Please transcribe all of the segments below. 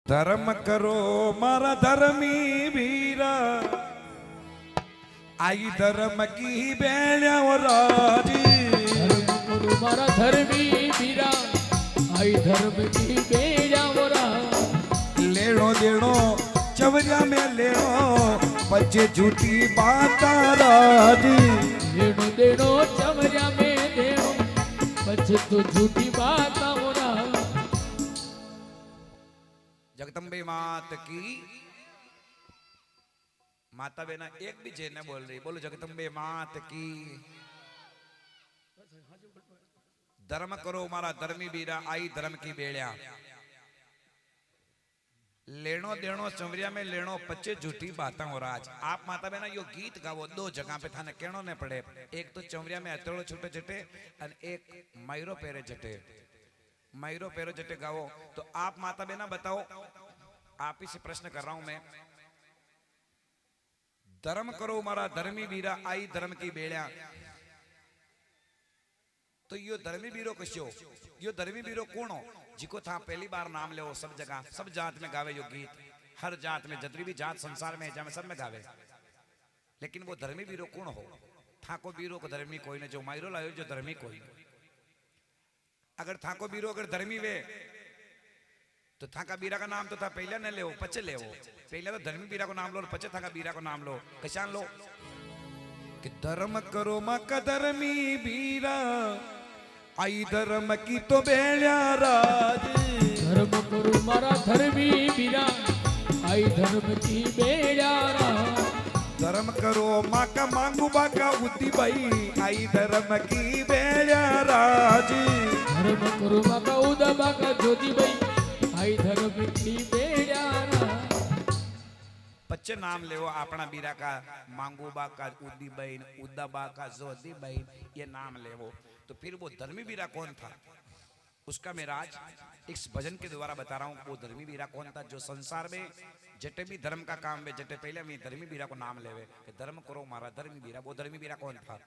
धर्म करो मारा धर्मी वीरा आई धर्म की बेड़ा राजी। धर्म करो मारा धर्मी वीरा आई धर्म की बेड़ा लेनो देनो चवरिया में लेनो बच्चे झूठी बात राजी। लेनो देनो चवरिया में देनो बच्चे तो झूठी बात जगदम्बे मात की माता बेना एक भी जय न बोल रही, बोलो जगदम्बे मात की। धर्म करो मारा धर्मी वीरा आई धर्म की बेड़िया लेनो देनो चवरिया में लेनो पच्चे झूठी बातें हो राज। आप माता बेना यो गीत गावो दो जगह पे थाने कहनो ने पड़े, एक तो चवरिया में अतड़ो छूटे जटे और एक मायरो पेरे जटे। मायरो पेरो जटे गावो तो आप माता बेना बताओ, आप ही से प्रश्न कर रहा हूं मैं। धर्म करो मारा धर्मी वीरा आई धर्म की बेड़िया, तो यो धर्मी वीरो कश्यो, यो धर्मी वीरो कौन हो जिको था पहली बार नाम ले सब जगह सब जात में गावे यो गीत, हर जात में जितनी भी जात संसार में है सब में गावे, लेकिन वो धर्मी वीरो कौन हो? था को वीरो को धर्मी कोई ने, जो मायरो लायो जो धर्मी कोई। अगर था को वीरो अगर धर्मी वे तो था का बीरा का नाम तो था पहले न ले पचे ले, पहले तो धर्मी बीरा को नाम लो और पचे था का बीरा को नाम लो। कशान लो कि धर्म करो मां का धर्मी बीरा आई धर्म की तो बेड़ा राज। धर्म करो मारा धर्मी बीरा आई धर्म की बेड़ा धर्म करो मां का मांगू बाका उदी भाई आई धर्म की बेड़ा राज। धर्म करो मां का उदा बाका ज्योति भाई आई धर्म की बेड़ा। बच्चे नाम ले अपना बीरा का मांगू बाका उदी बहन उदा बाका ज्योति बहन ये नाम ले तो फिर वो धर्मी बीरा कौन था? उसका मैं राज इस भजन के द्वारा बता रहा हूं। वो धर्मी बीरा कौन था जो संसार में जटे भी धर्म का काम वे जटे पहले मैं धर्मी बीरा को नाम लेवे कि धर्म करो मारा धर्मी बीरा, वो धर्मी बीरा कौन था?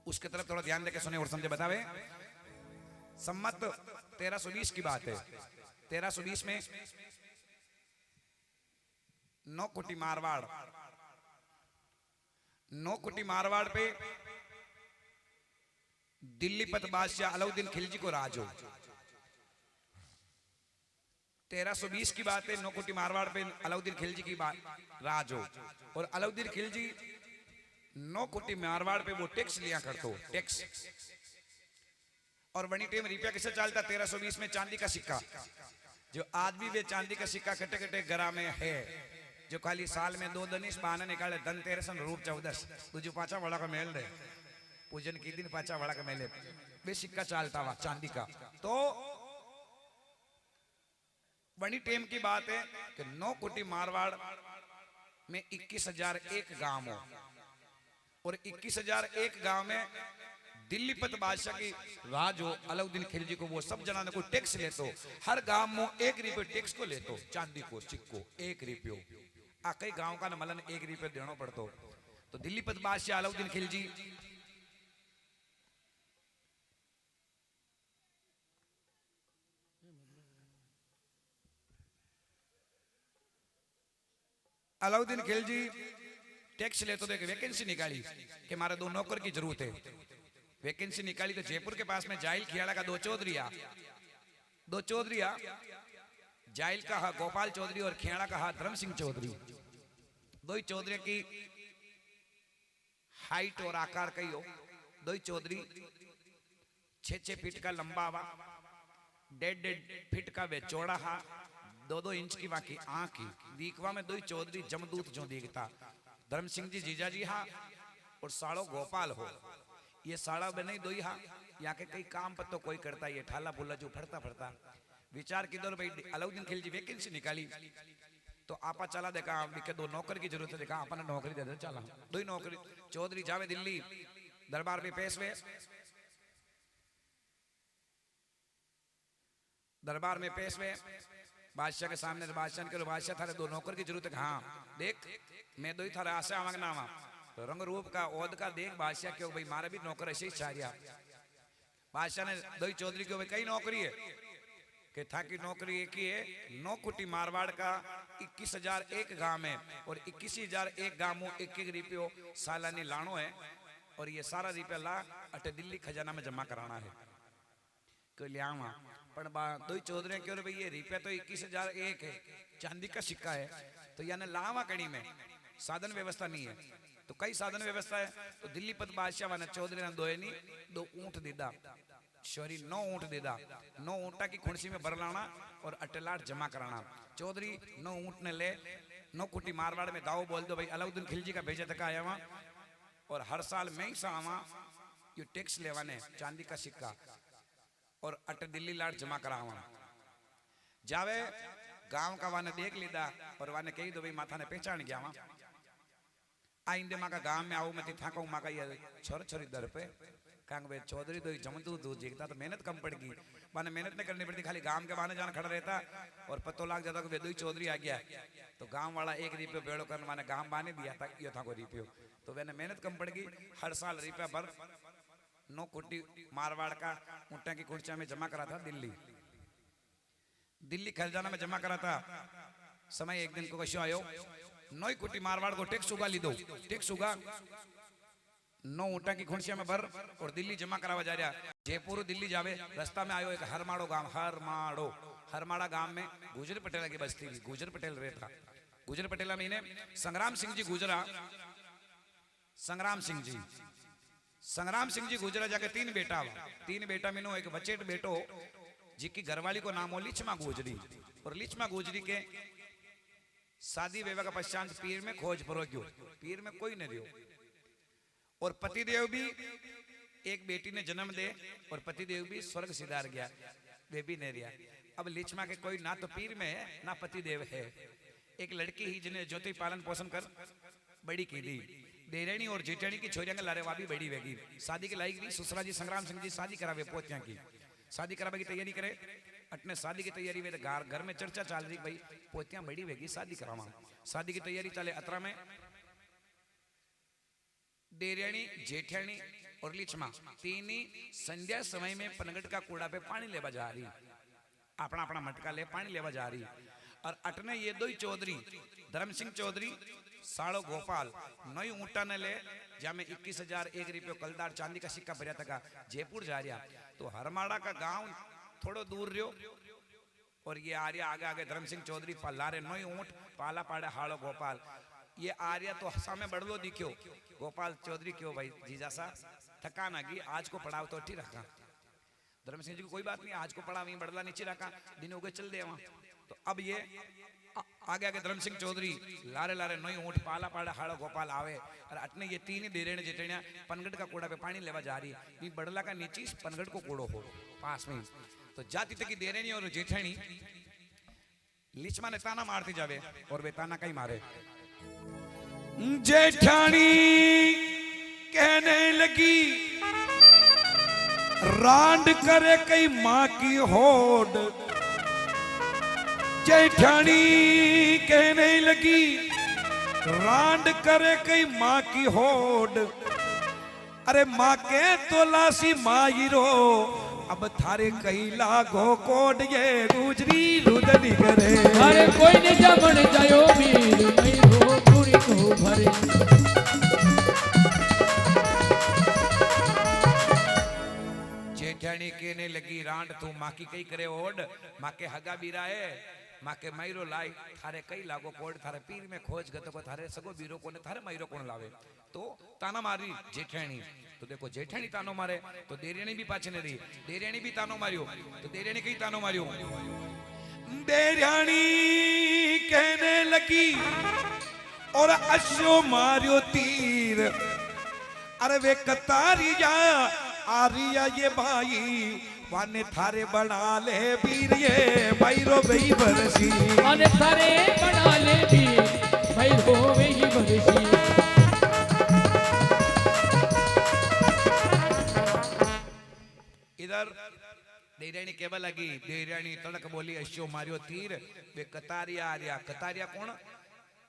उसके तरफ थोड़ा ध्यान देके सुने और समझे बतावे। सम्मत 1320 की बात है। 1320 में 9 कोटी मारवाड़, 9 कोटी मारवाड़ पे दिल्ली पत बादशाह अलाउद्दीन खिलजी को राज हो। 1320 की बात है। 9 कोटी मारवाड़ पे अलाउद्दीन खिलजी की राज हो और अलाउद्दीन खिलजी 9 कोटी मारवाड़ पे वो टैक्स लिया करतो, टैक्स। और वनी टाइम रुपया कैसे चलता? 1320 में चांदी का सिक्का, जो आज भी वे चांदी का सिक्का कटे कटे गरा में है, जो खाली साल में 2 दिन बहाना निकाले धनतेरस रूप 14 तुझे पाचा बड़ा का मेल दे पूजन की दिन पाचा बड़ा का मेले वे सिक्का चालता हुआ चांदी का। तो बड़ी टेम की बात है कि 9 कोटी मारवाड़ में 21,001 गांव हो और 21,001 गांव में दिल्ली पत बादशाह की राज हो। अलाउद्दीन खिलजी को वो सब जना को टैक्स लेतो, हर गांव में 1 रुपये टैक्स को लेतो, चांदी को सिक्को 1 रुपयो। कई गांव का न मलन 1 रुपये देना पड़तो। तो दिल्ली पत बादशाह अलाउद्दीन खिलजी अलाउद्दीन खिलजी टैक्स ले तो देख वैकेंसी निकाली कि हमारे 2 नौकर की जरूरत है। वैकेंसी निकाली तो जयपुर के पास में जाइल खियाड़ा का 2 चौधरी आ, 2 चौधरी आ, जाइल का हा गोपाल चौधरी और खियाड़ा का हा धर्म सिंह चौधरी। 2 ही चौधरी की हाइट और आकार कही हो। 2 ही चौधरी 6-6 फीट का लंबा हुआ, 1.5 फीट का वे चौड़ा हा, 2-2 इंच की वहां की आंख की दीखवा में 2 ही चौधरी जमदूत जो दिखता। धर्म सिंह जी जीजा जी हा और साड़ो गोपाल हो। ये साड़ा बने 2 ही हा, यहाँ के कई काम पर तो कोई करता, ये ठाला फुला जो फड़ता फड़ता विचार की दौर भाई अलाउद्दीन खिलजी वैकेंसी निकाली तो आपा चला देखा के 2 नौकर की जरूरत है, देखा आपने नौकरी दे दे चला 2 ही नौकरी। चौधरी जावे दिल्ली दरबार में पेशवे, दरबार में पेशवे बादशाह के सामने बादशाह के बादशाह थारे 2 नौकर की जरूरत है। हाँ देख मैं 2 ही थारा आशा मांगना वा तो रंग रूप का ओद का देख बादशाह क्यों भाई मारे भी नौकर ऐसे ही चारिया। बादशाह ने 2 ही चौधरी क्यों भाई कई नौकरी है कि था की नौकरी एक ही है, 9 कुटी मारवाड़ का 21,001 गांव है और 21,001 गांव में एक एक रुपयो सालानी लाणो है और ये सारा रुपया ला अटे दिल्ली खजाना में जमा कराना है। कोई लिया पण दो चौधरी क्यों भाई ये रुपया तो 21,001 है, चांदी का सिक्का है, तो यानी लावा कड़ी में साधन व्यवस्था नहीं है। तो कई साधन व्यवस्था है, तो दिल्ली पत बादशाह वाने चौधरी ने दोए नहीं 2 ऊंट दीदा, शोरी 9 ऊंट दीदा, 9 ऊंटा की खुणसी में भर लाना और अटलाट जमा कराना। चौधरी 9 ऊंट ने ले 9 कुटी मारवाड़ में दाव बोल दो भाई अलाउद्दीन खिलजी का भेजा तक आया वहां और हर साल मैं ही सा आवा ये टैक्स लेवाने चांदी का सिक्का और अट दिल्ली लाट जमा करावा। जावे गांव का वाने देख लीदा और वाने कही दो भाई माथा ने पहचान गया वहां आइंदे माँ का गांव में आओ मैं था कहूँ माँ का ये छोर छोरी दर पे कहा भाई चौधरी तो जमतू दूध जीता तो मेहनत कम पड़गी, माने मेहनत नहीं करनी पड़ती, खाली गांव के बहाने जाना खड़ा रहता और पतो लाग जाता कि वेदोई चौधरी आ गया तो गांव वाला 1 रुपये बेड़ो कर माने गांव बाने दिया था यो था को रुपयो, तो मैंने मेहनत कम पड़गी। हर साल रुपया भर 9 कुटी मारवाड़ का ऊँटा की कुर्सिया में जमा करा था दिल्ली खजाना में जमा करा था। समय एक दिन को कशो आयो 9 कुटी मारवाड़ को टैक्स उगा ली दो, टैक्स उगा 9 ऊँटा की खुणसिया में भर और दिल्ली जमा करावा जा रहा। जयपुर दिल्ली जावे रास्ता में आयो एक हरमाड़ो गांव, हरमाड़ा गांव में गुजर पटेल की बस्ती थी, गुजर पटेल रहता। गुजर पटेला में इन्हें संग्राम सिंह जी गुजरा, संग्राम सिंह जी गुजरा जाके 3 बेटा मीनो एक बचेट बेटो जिसकी घरवाली को नाम हो लिचमा गुजरी और लिचमा गुजरी के शादी विवाह का पश्चात पीर में खोज परो गयो, पीर में कोई नहीं रियो और पतिदेव भी एक बेटी ने जन्म दे और पतिदेव भी स्वर्ग सिधार गया, वे भी नहीं रिया। अब लिचमा के कोई ना तो पीर में है ना पतिदेव है, एक लड़की ही जिन्हें ज्योति पालन पोषण कर बड़ी की दी, देरेणी और जेठानी की छोरियां के लारे वाभी बड़ी वेगी, शादी के लायक भी ससुरा जी संग्राम सिंह जी शादी करावे पोतियां की, शादी करावे की तैयारी करे अटने शादी की तैयारी वे घर में चर्चा चल रही भाई पोतियां बड़ी वेगी शादी करावा, शादी की तैयारी चले अतरा में देरियाणी जेठानी और लिचमा तीन ही संध्या समय में पनगट का कूड़ा पे पानी लेवा जा रही, अपना अपना मटका ले पानी लेवा जा रही और अटने ये दो ही चौधरी धर्म सिंह चौधरी साड़ो गोपाल 9 ऊँटा ने ले जहाँ में 21,001 रुपये कलदार चांदी का सिक्का भरिया था जयपुर जा रहा। तो हरमाड़ा का गांव थोड़ो दूर रहो और ये आ रहा आगे आगे धर्म सिंह चौधरी लारे 9 ऊँट पाला पाड़े हाड़ो गोपाल, ये आ रहा तो सामने बड़लो दिखो गोपाल चौधरी क्यों भाई जीजा सा थकान आ गई आज को पड़ाव तो ठीक रखा। धर्म सिंह जी को कोई बात नहीं आज को पड़ा वहीं बड़ला नीचे रखा दिन हो गए चल दे वहां। तो अब ये आगे आगे धर्म सिंह चौधरी लारे लारे 9 ऊँट पाला पाड़ा हाड़ो गोपाल आवे और अटने ये 3 ही देरेण जेठनिया पनगढ़ का कूड़ा पे पानी लेवा जा रही है, बड़ला का नीचे पनगढ़ को कूड़ो हो पास में। तो जाति तक की देरेणी और जेठानी लिचमा ने ताना मारती जावे और वे ताना कहीं मारे। जेठानी कहने लगी रांड करे कई माँ की होड़, जेठानी कहने लगी रांड करे कई माँ की होड़, अरे माँ के तो लासी मायरो अब थारे कई लागो कोड ये गुजरी रुदनी करे, अरे कोई ने जमन जायो वीर मैं रो पूरी को भरे। जेठानी कहने लगी रांड तू माँ की कई करे ओड, माँ के हगा बीरा है माँ के मैरो लाई थारे कई लागो कोड, थारे पीर में खोज गतो को थारे सगो बीरो कोने थारे मैरो कोण लावे। तो ताना मारी जेठानी, तो देखो जेठानी तानो मारे तो देरियानी भी पाछे ने रही, देरियानी भी तानो मारियो तो देरियानी कई तानो मारियो। देरियानी कहने लगी और अश्यो मारियो तीर, अरे वे कतारिया आरिया ये भाई वाने थारे बना ले वीर ये मैरो वही बरसी, अरे थारे बना ले वीर मैरो वही बरसी। इधर देरियानी केवल लगी, देरियानी तड़क बोली अश्यो मारियो तीर वे कतारिया आरिया, कतारिया कौन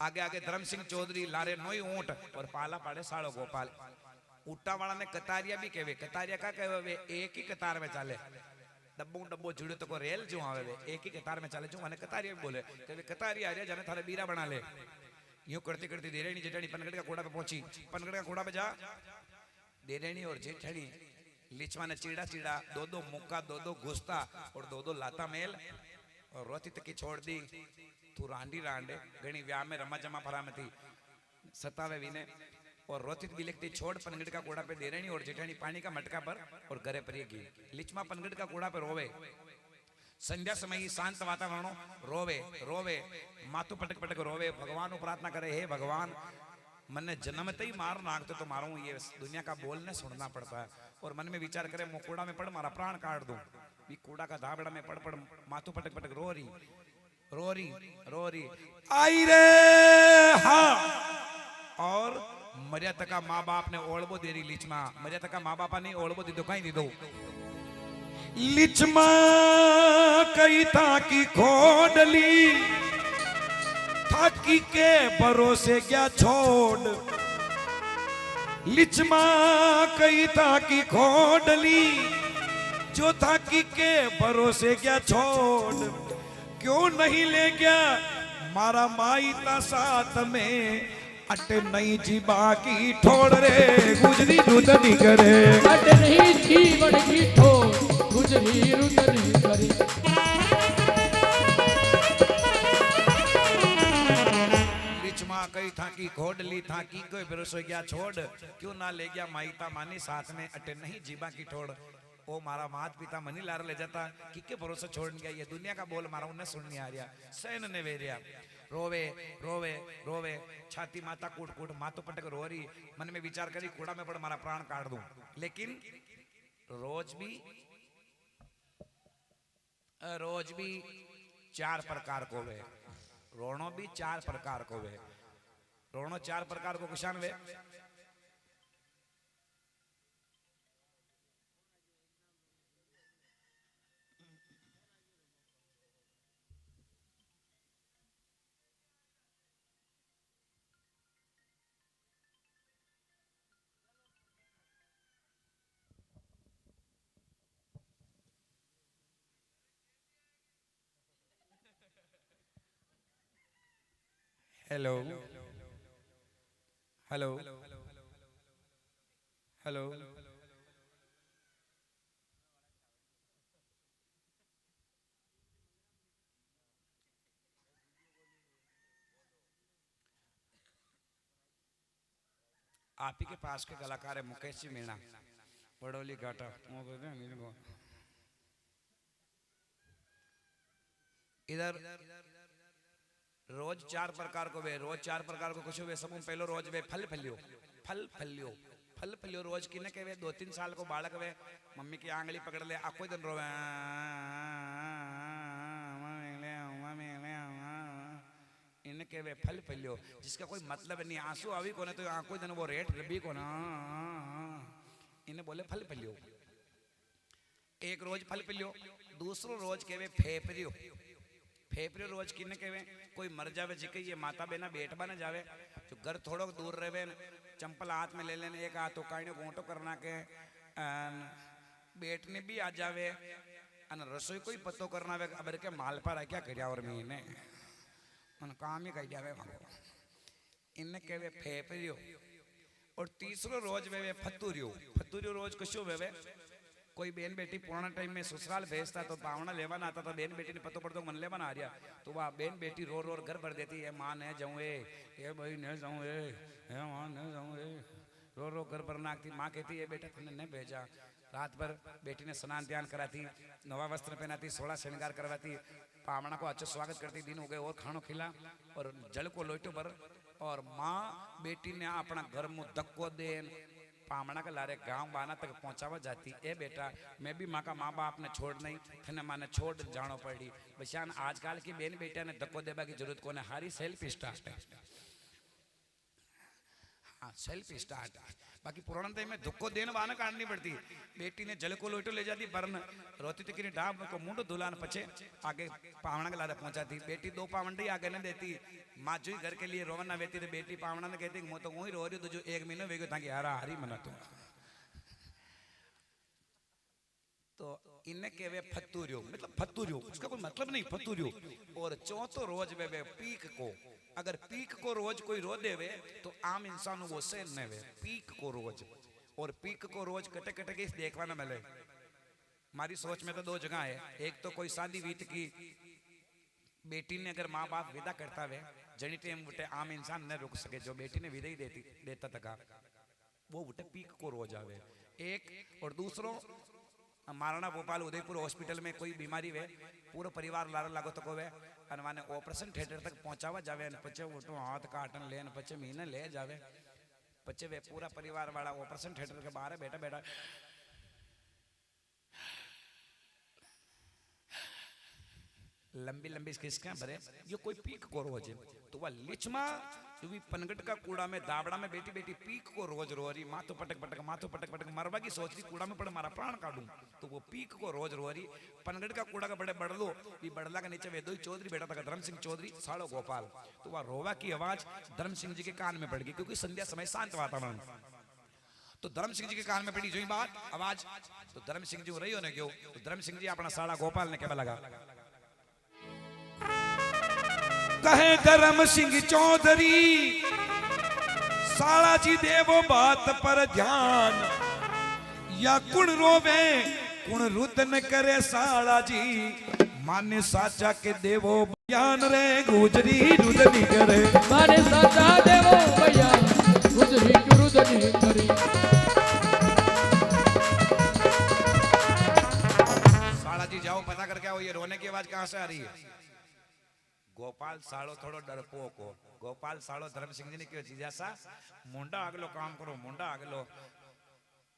आगे आगे धर्म सिंह चौधरी लारे 9 ऊँट और पाला पाड़े साड़ो गोपाल। ऊँटा वाला ने कतारिया भी कहवे, कतारिया का कहवे वे एक ही कतार में चाले, डब्बो डब्बो जुड़े तो को रेल जो आवे वे एक ही कतार में चले जो मैंने कतारी बोले कि कतारी आ रहा जाने थारे बीरा बना ले यूं करते करते देरेणी जेठानी पनगड़ का कोड़ा पे पहुंची पनगड़ का कोड़ा पे जा देरेणी और जेठानी लिचवा ने चीड़ा चीड़ा दो दो मुक्का दो दो घुसता और दो दो लाता मेल और रोती तक की छोड़ दी तू रांडी रांडे घनी व्याह में रमा जमा फरा में थी सतावे विने और रोतित भी लिखती छोड़ पनगड़ का कोड़ा पे देरेणी और जेठानी पानी का मटका पर और घरे पर गई लिचमा पनगड़ का कोड़ा पे रोवे संध्या समय ही शांत वातावरण रोवे रोवे माथु पटक पटक रोवे भगवान को प्रार्थना करे हे भगवान मन जन्मते ही मार नागते तो मारूं ये दुनिया का बोलने सुनना पड़ता है और मन में विचार करे मैं कूड़ा में पड़ मारा प्राण काट दूं भी कूड़ा का धाबड़ा में पड़ पड़ माथु पटक पटक रो रही आई रे हाँ और मर्यादा का माँ बाप ने ओढ़बो दे रही लिचमा मर्यादा का माँ बापा ने ओढ़बो दी दो कहीं दी दो लिचमा कई था की खोडली थाकी के भरोसे क्या छोड़ लिचमा कई था की खोडली जो थाकी के भरोसे क्या छोड़ क्यों नहीं ले गया मारा माईता साथ में अट नहीं जीवा की ठोड़ रे गुजरी रुदनी करे अट नहीं जीवन की ठोड़ गुजरी रुदनी करे लिचमा कई था की खोडली था की कोई भरोसे गया छोड़ क्यों ना ले गया माईता मानी साथ में अट नहीं जीवा की ठोड़ ओ मारा मात पिता मनी लार ले जाता कि के भरोसा छोड़ गया ये दुनिया का बोल मारा उन्हें सुन नहीं आ रहा सहन ने वेरिया रोवे रोवे रोवे छाती माता कूट कूट मातो पटक रो रही मन में विचार करी कूड़ा में पड़ मारा प्राण काट दूं लेकिन रोज भी चार प्रकार को वे रोनो भी चार प्रकार को वे रोनो चार प्रकार को किसान वे हेलो हेलो हेलो आप ही के पास के कलाकार है मुकेश जी मीणा बड़ोली घाटा इधर रोज चार प्रकार को वे रोज चार प्रकार को कुछ वे सब पहलो रोज वे फल फलियो रोज की न के वे 2-3 साल को बालक वे मम्मी की आंगली पकड़ ले आको दिन रोवे इनके वे फल फलियो जिसका कोई मतलब नहीं आंसू आवी को ना तो आंखों दिन वो रेट रबी को ना इन्हें बोले फल फलियो एक रोज फल फलियो दूसरो रोज के वे फेफरियो फेफरे रोज किने के कोई मर जावे जिके ये माता बेना बेटबा न जावे जो घर थोड़ो दूर रहे चंपल हाथ में ले लेने एक हाथ उकाईने गोंटो करना के बेटने भी आ जावे अन रसोई कोई पतो करना वे अबर के माल पर आ क्या करिया और महीने मन काम ही कर जावे इनने के वे फेफरियो और तीसरो रोज वे फतूरियो रोज कुछ वे कोई बेन बेटी पुराना टाइम में ससुराल भेजता तो पावना लेवन आता था बेन बेटी ने पतो पड़ता मन लेवन आ रहा तो वह बेन बेटी रो रो घर भर देती है माँ ने जाऊँ ये भाई न जाऊँ ये माँ न जाऊँ रो रो घर भर नाकती माँ कहती है बेटा तुमने नहीं भेजा रात भर बेटी ने स्नान ध्यान कराती नवा वस्त्र पहनाती 16 श्रृंगार करवाती पावना को अच्छा स्वागत करती दिन हो गए और खानो खिला और जल को लोटो पर और माँ बेटी ने अपना घर मुँह धक्को दे पामना का लारे गांव बाना तक पहुंचावा जाती ए बेटा मैं भी माँ का माँ बाप ने छोड़ नहीं थे माँ ने छोड़ जानो पड़ी बशान आजकल की बेन बेटिया ने धक्को देबा की जरूरत को हारी सेल्फ स्टार्ट है हाँ सेल्फ स्टार्ट बाकी पुराना टाइम में धक्को देने वाला काटनी पड़ती बेटी ने जल को लोटो ले जाती बरन रोती तक डाब को मुंडो दुलान पचे आगे पावना के लारे पहुंचाती बेटी 2 पावंडी आगे न देती माँ जो घर के लिए रोवन ना बेती तो बेटी पावना ने कहती मैं तो वही रो रही हूँ तो जो 1 महीने वेगो ताकि हारा हारी मना तो इन्हें कहवे फतूरियो, मतलब फतूरियो, उसका कोई मतलब नहीं फतूरियो। और चौथो रोज वे पीक को, अगर पीक को रोज कोई रो देवे तो आम इंसान वो से न वे पीक को रोज। और पीक को रोज कटे कटे के देखवा न मिले। हमारी सोच में तो दो जगह है, एक तो कोई शादी वीत की बेटी ने अगर माँ बाप विदा करता वे जनी टाइम बुटे आम इंसान न रुक सके, जो बेटी ने विदाई देता था वो बुटे पीक को रोज आवे एक। और दूसरो महाराणा भोपाल उदयपुर हॉस्पिटल में कोई बीमारी वे पूरा परिवार लारा लागो तो वे माने ऑपरेशन थिएटर तक पहुंचावा जावे पचे वो हाथ काटन ले पचे महीने ले जावे पचे वे पूरा परिवार वाला ऑपरेशन थिएटर के बाहर बैठा बैठा लंबी लंबी खिसका भरे यो कोई पीक को रोज है। तो वह लिचमा जो भी पनगट का कूड़ा में दाबड़ा में बेटी बेटी पीक को रोज रो रही, माथो पटक पटक मरवा की सोच रही कूड़ा में पड़े मारा प्राण काटूं। तो वो पीक को रोज रो रही। पनगट का कूड़ा का बड़े बड़लो भी बड़ला के नीचे वेदोई चौधरी बैठा था धर्म सिंह चौधरी साड़ो गोपाल। तो वह रोवा की आवाज धर्म सिंह जी के कान में पड़ गई, क्योंकि संध्या समय शांत वातावरण। तो धर्म सिंह जी के कान में पड़ी जो बात आवाज, तो धर्म सिंह जी रही हो ने क्यों, तो धर्म सिंह जी अपना साड़ा गोपाल ने कहवा लगा, कहे धर्म सिंह चौधरी साला जी देवो बात पर ध्यान, या कुण रोवे कुण रुदन करे साला जी, माने साचा के देवो बयान रे गुजरी रुदनी करे, माने साचा देवो बयान गुजरी रुदनी करे। साला जी जाओ पता करके आओ ये रोने की आवाज कहां से आ रही है। गोपाल सालो थोड़ो डरपोक हो। गोपाल सालो धर्म सिंह जी ने क्यों चीज ऐसा मुंडा अगलो काम करो, मुंडा अगलो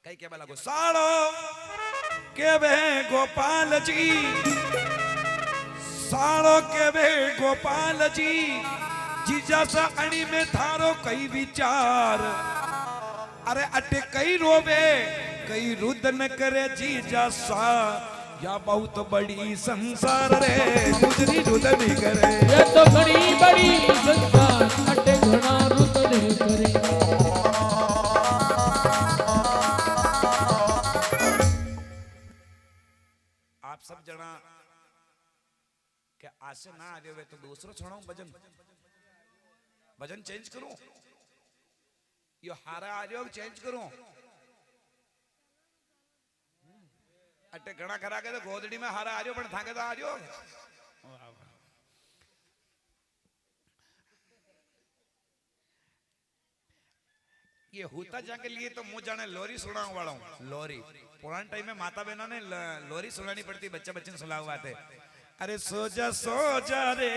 कई के लगो सालो के वे गोपाल जी, सालो के वे गोपाल जी, जीजा सा अणी में थारो कई विचार, अरे अटे कई रोवे कई रुदन करे जीजा सा, या बहुत बड़ी संसार रे गुजरी रुदनी करे, ये तो बड़ी संसार अटे घना रुदनी करे। आप सब जना क्या आज से ना आ रहे तो दूसरो छोड़ो भजन, भजन चेंज करूं, यो हारा आ रहे चेंज करूं। अटे घना खरा के तो गोदड़ी में हारा आ रही पर थाके तो आ रही। ये होता जाके लिए तो मुझ जाने लोरी सुनाने वाला हूँ। लोरी पुराने टाइम में माता बहनों ने लोरी सुनानी पड़ती, बच्चे बच्चे सुना हुआ थे। अरे सोजा रे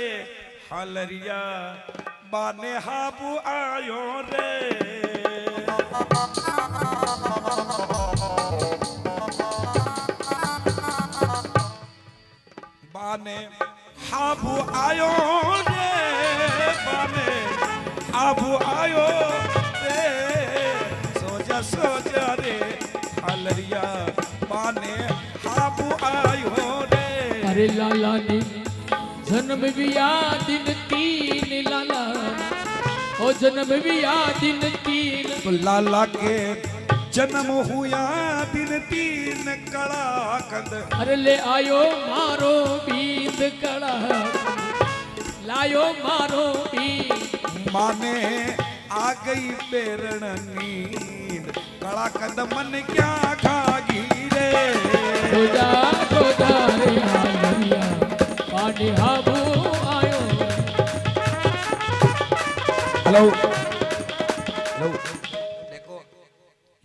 हलरिया बाने हाबू आयो रे, बाने हाबू आयो रे, बाने हाबू आयो रे, सोजा रे हलरिया बाने हाबू आयो रे। अरे लाला ने जन्म बिया दिन 3 लाला, ओ जन्म बिया दिन 3, तो लाला के जन्म हुआ दिन 3 कड़ा कंद, अरे ले आयो मारो बींद कड़ा, लायो मारो बींद, माने आ गई बेरण नींद, कड़ा कंद मन क्या खागी रे, खोजा रे हालरिया पानी हाबू आयो। हेलो हेलो देखो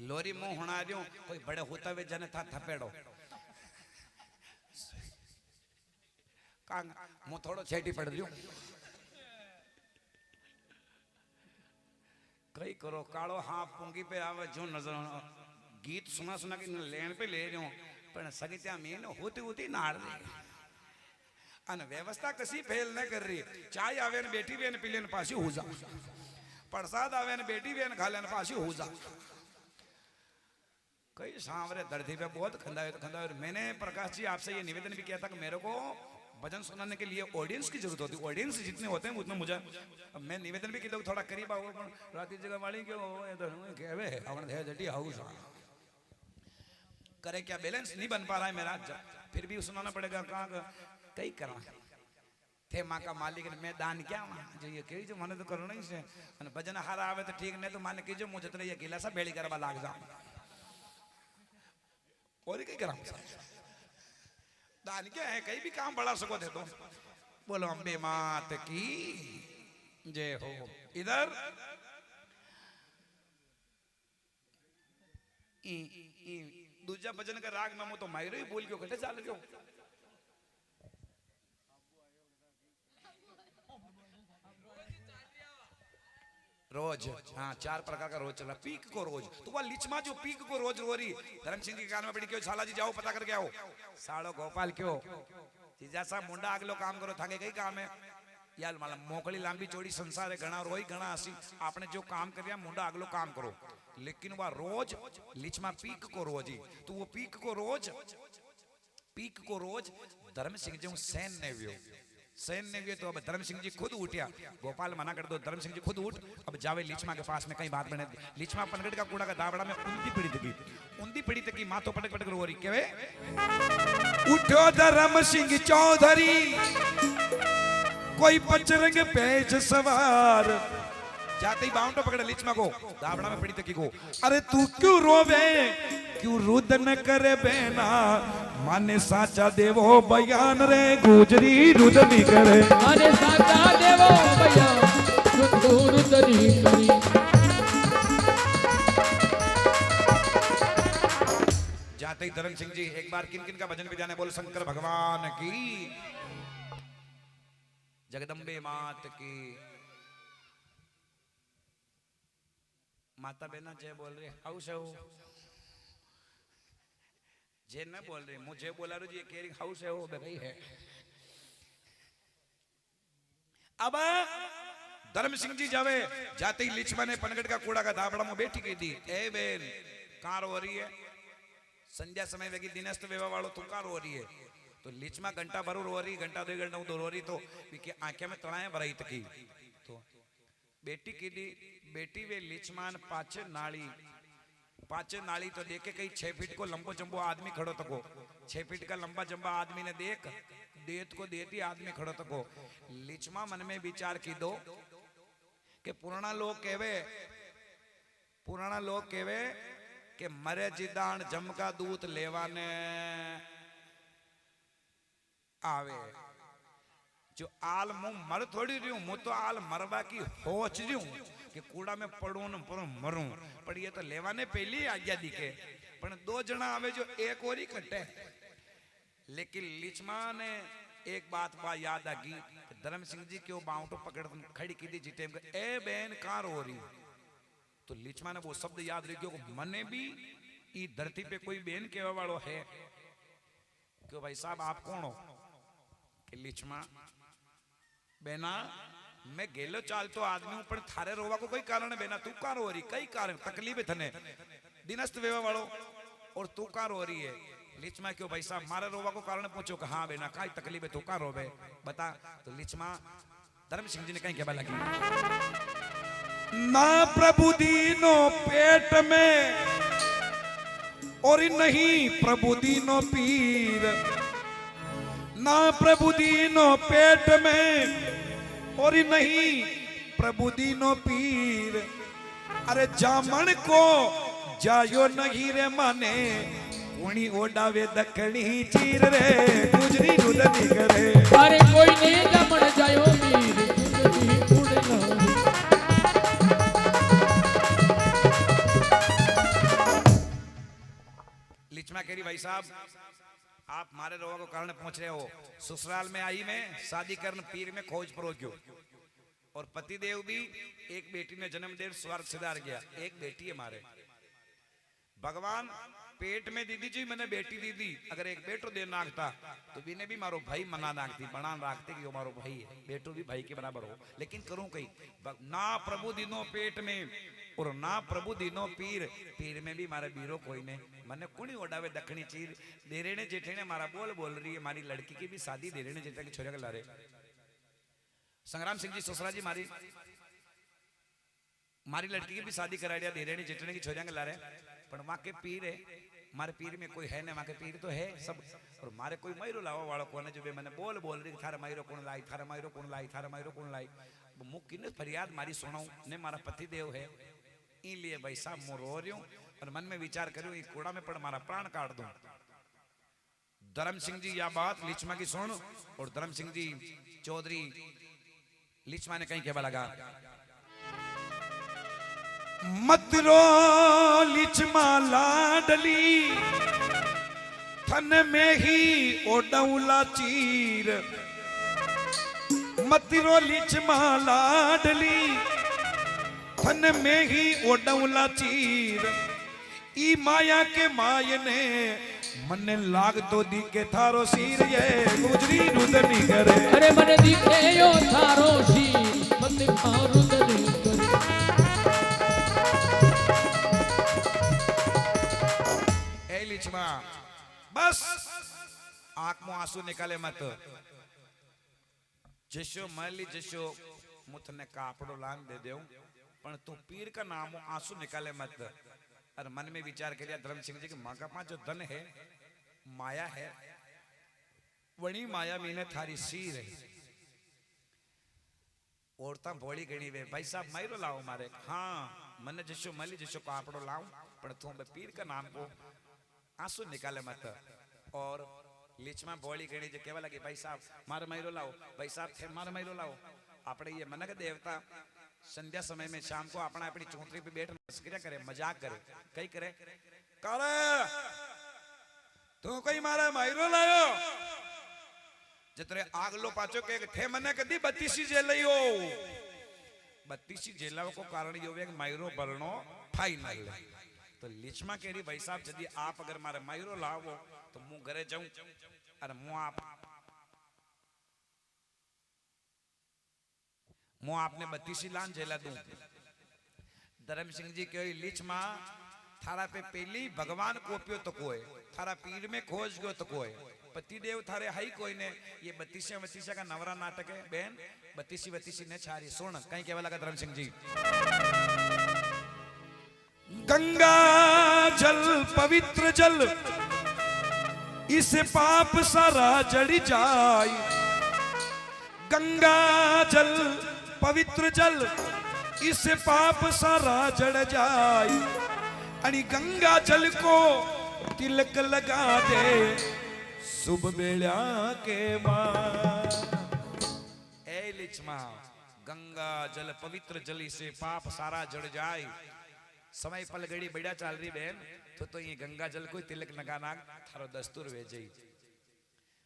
लोरी मुंह होना रही कोई बड़े होता हुए जने था थपेड़ो कांग मुंह थोड़ो छेटी पड़ रही कई करो कालो हाँ पुंगी पे आवे जो नजर गीत सुना सुना के लेन पे ले रही हूँ पर सगी त्या मीन होती होती नाड़ दी अन व्यवस्था कसी फेल न कर रही। चाय आवे न बेटी बेन पीले न पासी हो जा, प्रसाद आवे न बेटी बेन खा लेन पासी हो जा। कई सांवरे धरती पे बहुत खंदा। मैंने प्रकाश जी आपसे ये निवेदन भी किया था कि मेरे को भजन सुनाने के लिए ऑडियंस की जरूरत होती है। ऑडियंस जितने होते हैं उतना मुझे अब मैं निवेदन भी किया था थोड़ा करीब आओ रात जगह वाली क्यों कहवे अपन थे जटी हाउस करे क्या, बैलेंस नहीं बन पा रहा है मेरा, फिर भी सुनाना पड़ेगा। कहाँ कई करा थे माँ का मालिक ने मैं दान क्या जो ये कही जो मैंने तो करना ही से भजन हारा आवे तो ठीक नहीं तो माने कीजिए मुझे तो ये गिला सा बेड़ी करवा लाग जाऊं और कई करा दान क्या है, कहीं भी काम बढ़ा सको थे तो। बोलो अम्बे मात की जय हो। इधर दूसरा भजन का राग नमो तो मायरो ही बोल क्यों कटे चाल क्यों। रोज हाँ 4 प्रकार का रोज चला। पीक को रोज तो वह लिचमा जो पीक को रोज रो रही धर्म सिंह के कान में पड़ी क्यों साला जी जाओ पता करके आओ। साड़ो गोपाल क्यों जीजा साहब मुंडा अगलो काम करो थाके कई काम है यार माला मोकली लांबी चौड़ी संसार है घना रोई घना हसी आपने जो काम कर मुंडा अगलो काम करो। लेकिन वह रोज लिचमा पीक को रोज ही तो वो पीक को रोज धर्म सिंह जो सैन ने भी तो अब धर्म सिंह जी खुद उठिया। गोपाल मना कर दो धर्म सिंह जी खुद उठ अब जावे लिचमा के पास में कई बात बने। लिचमा पनगढ़ का कूड़ा का दाबड़ा में उन्दी पीड़ी तकी माथो पटक पटक रो रही केवे उठो धर्म सिंह चौधरी कोई पचरंग पेच सवार जाते ही बाउंडो पकड़े लिचमा को दाबड़ा में पड़ी तकी को अरे तू क्यों रोवे क्यों रुदन करे बेना माने साचा देवो बयान रे गुजरी रुदनी करे माने साचा देवो बयान रुदनी करी। जाते ही धर्म सिंह जी एक बार किन किन का भजन बजाने बोल शंकर भगवान की जगदम्बे मात की। माता बहना जय बोल रहे हाउ से हो जे न बोल रहे मुझे बोला रो जी केयरिंग हाउस है वो भाई है। अब धर्म सिंह जी जावे जाते ही लिचमा ने पनगढ़ का कूड़ा का दाबड़ा में बैठी की दी ए बेन कहाँ रो रही है संध्या समय वेगी दिनस्त वेवा वालों तू कहाँ रो रही है तो लिचमा घंटा भर रो रही घंटा 2 घंटा रो रही तो आंखें में तड़ाए भराई तकी तो बेटी की दी बेटी वे लिचमान पांच नाली तो देखे कहीं 6 फीट को लंबो चंबो आदमी खड़ो तको 6 फीट का लंबा चंबा आदमी ने देख देत को देती आदमी खड़ो तको। लिचमा मन में विचार की दो कि पुराना लोग केवे कि मरे जिदान जमका दूत लेवाने आवे जो आल मुंह मर थोड़ी रही हूं मुझ तो आल मरवा की होच रही हूं कि कूड़ा में पड़ू न पड़ू मरूं पर ये तो लेवाने पहली आज्ञा दिखे पर 2 जना आवे जो एक और ही कटे। लेकिन लिचमा ने एक बात याद आ गई धर्म सिंह जी क्यों बाउंटो पकड़ खड़ी की थी जिटे ए बहन कहाँ रो रही तो लिचमा ने वो शब्द याद रख गयो मने भी ई धरती पे कोई बहन केवा वालो है क्यों भाई साहब आप कौन हो कि लिचमा बेना मैं गेलो चालतो आदमी ऊपर थारे रोवा को कोई कारण है बेना तू कहाँ रो रही कई कारण तकलीफ है थने दिनस्त वेवा वालो और तू कहाँ रो रही है। लिचमा क्यों भाई साहब मारे रोवा को कारण पूछो कि हाँ बेना काई तकलीफ है तू कहाँ रोवे बता तो लिचमा धर्म सिंह जी ने कहीं क्या लगी ना प्रभु दीनो पेट में और नहीं प्रभु दीनो पीर ना प्रभु दीनो पेट में और नहीं प्रभु दीनो पीर अरे जामन को जायो नहीं रे माने उनी ओडावे दखनी चीर रे गुजरी रुदनी करे अरे कोई नहीं जामन जायो मीर गुजरी उड़ना। लिचमा केरी भाई साहब आप मारे रोवा को कारण पहुंच रहे हो ससुराल में आई मैं शादी करन पीर में खोज परो क्यों और पति देव भी एक बेटी ने जन्म दे स्वर्ग सिधार गया एक बेटी है मारे भगवान पेट में दीदी जी मैंने बेटी दीदी अगर एक बेटो दे नागता तो बिने भी मारो भाई मना नागती बना नागते कि वो मारो भाई है बेटो भी भाई के बराबर हो। लेकिन करूं कहीं ना प्रभु दिनो पेट में और ना प्रभु दिनो पीर पीर में भी मारे बीरो कोई ने मने कुणी ओडावे दखनी चीर देरेने जेठेने मारा बोल रही है मारी लड़की की भी शादी देरेने जेठा की छोरे के लारे संग्राम सिंह जी ससुरा जी मारी लड़की की भी शादी करा दिया देरेने जेठेने की छोरिया के लारे पण वहां के पीर है मारे पीर में कोई है ने वहां के पीर तो है सब और मारे कोई मयूरो लावा वालो कोने जो बे मैंने बोल रही थारे मयूरो कौन लाई थारे मयूरो कौन लाई थारे मयूरो कौन लाई मुख की फरियाद मारी सुनाऊं ने मारा पति देव है ई लिए भाई साहब मो रो रही हूं और मन में विचार करूं ई कूड़ा में पड़ मारा प्राण काट दूं। धर्म सिंह जी या बात लिचमा की सुन और धर्म सिंह जी चौधरी लिचमा ने कहीं कहवा लगा मत रो लिचमा लाडली थन में ही ओडौला चीर मत रो लिचमा लाडली थन में ही ओडौला चीर ई माया के मायने मन लाग तो दी के थारो सीर ये गुजरी रुदनी करे अरे मन दिखे यो थारो शीर मन थारो रुदनी करे ए लिचमा बस आंख में आंसू निकाले मत जशो मली जशो मुथने कापड़ो लान दे देऊं पण तू पीर का नाम आंसू निकाले मत और मन में विचार करिया धर्म सिंह जी के मांगा पास जो धन है माया है वणी माया मीने थारी सीर है औरता भोली गणी वे भाई साहब मायरो लाओ मारे हाँ मन जशो मली जशो कापड़ो लाऊं पण तू पीर का नाम को आंसू निकाले मत और लीचमा भोली गणी जो कहवा लगी भाई साहब मारे मायरो लाओ भाई साहब थे मारे मायरो लाओ आपड़े ये मनक देवता संध्या समय में शाम को अपना अपनी चौतरी पे बैठ मस्करिया करे मजाक करे कई करे करे तू कोई मारा मायरो लायो जतरे आगलो पाचो के थे मने कदी 32 जेलयो 32 जेलाओ को कारण यो वे मायरो बरणो फाइनल तो लिचमा केरी भाई साहब यदि आप अगर मारे मायरो लावो तो मु घरे जाऊं अरे मु आपने 32 लान जेला दूं। धर्म सिंह जी कही लिचमा थारा पे पहली भगवान कोपियो तो कोई थारा पीर में खोज गयो तो कोई पति देव थारे हाई कोई ने ये 32 का नवरा नाटक है बहन 32 ने छारी सुन कहीं कहवा लगा धर्म सिंह जी गंगा जल पवित्र जल इसे पाप सारा जड़ जाए गंगा जल पवित्र जल इसे पाप सारा जड़ जाए अनि गंगा जल को तिलक लगा दे शुभ बेड़ा के बाद ए लिचमा गंगा जल पवित्र जल इसे पाप सारा जड़ जाए समय पल घड़ी बढ़िया चल रही बहन तो ये गंगा जल को तिलक लगाना थारो दस्तूर वे जई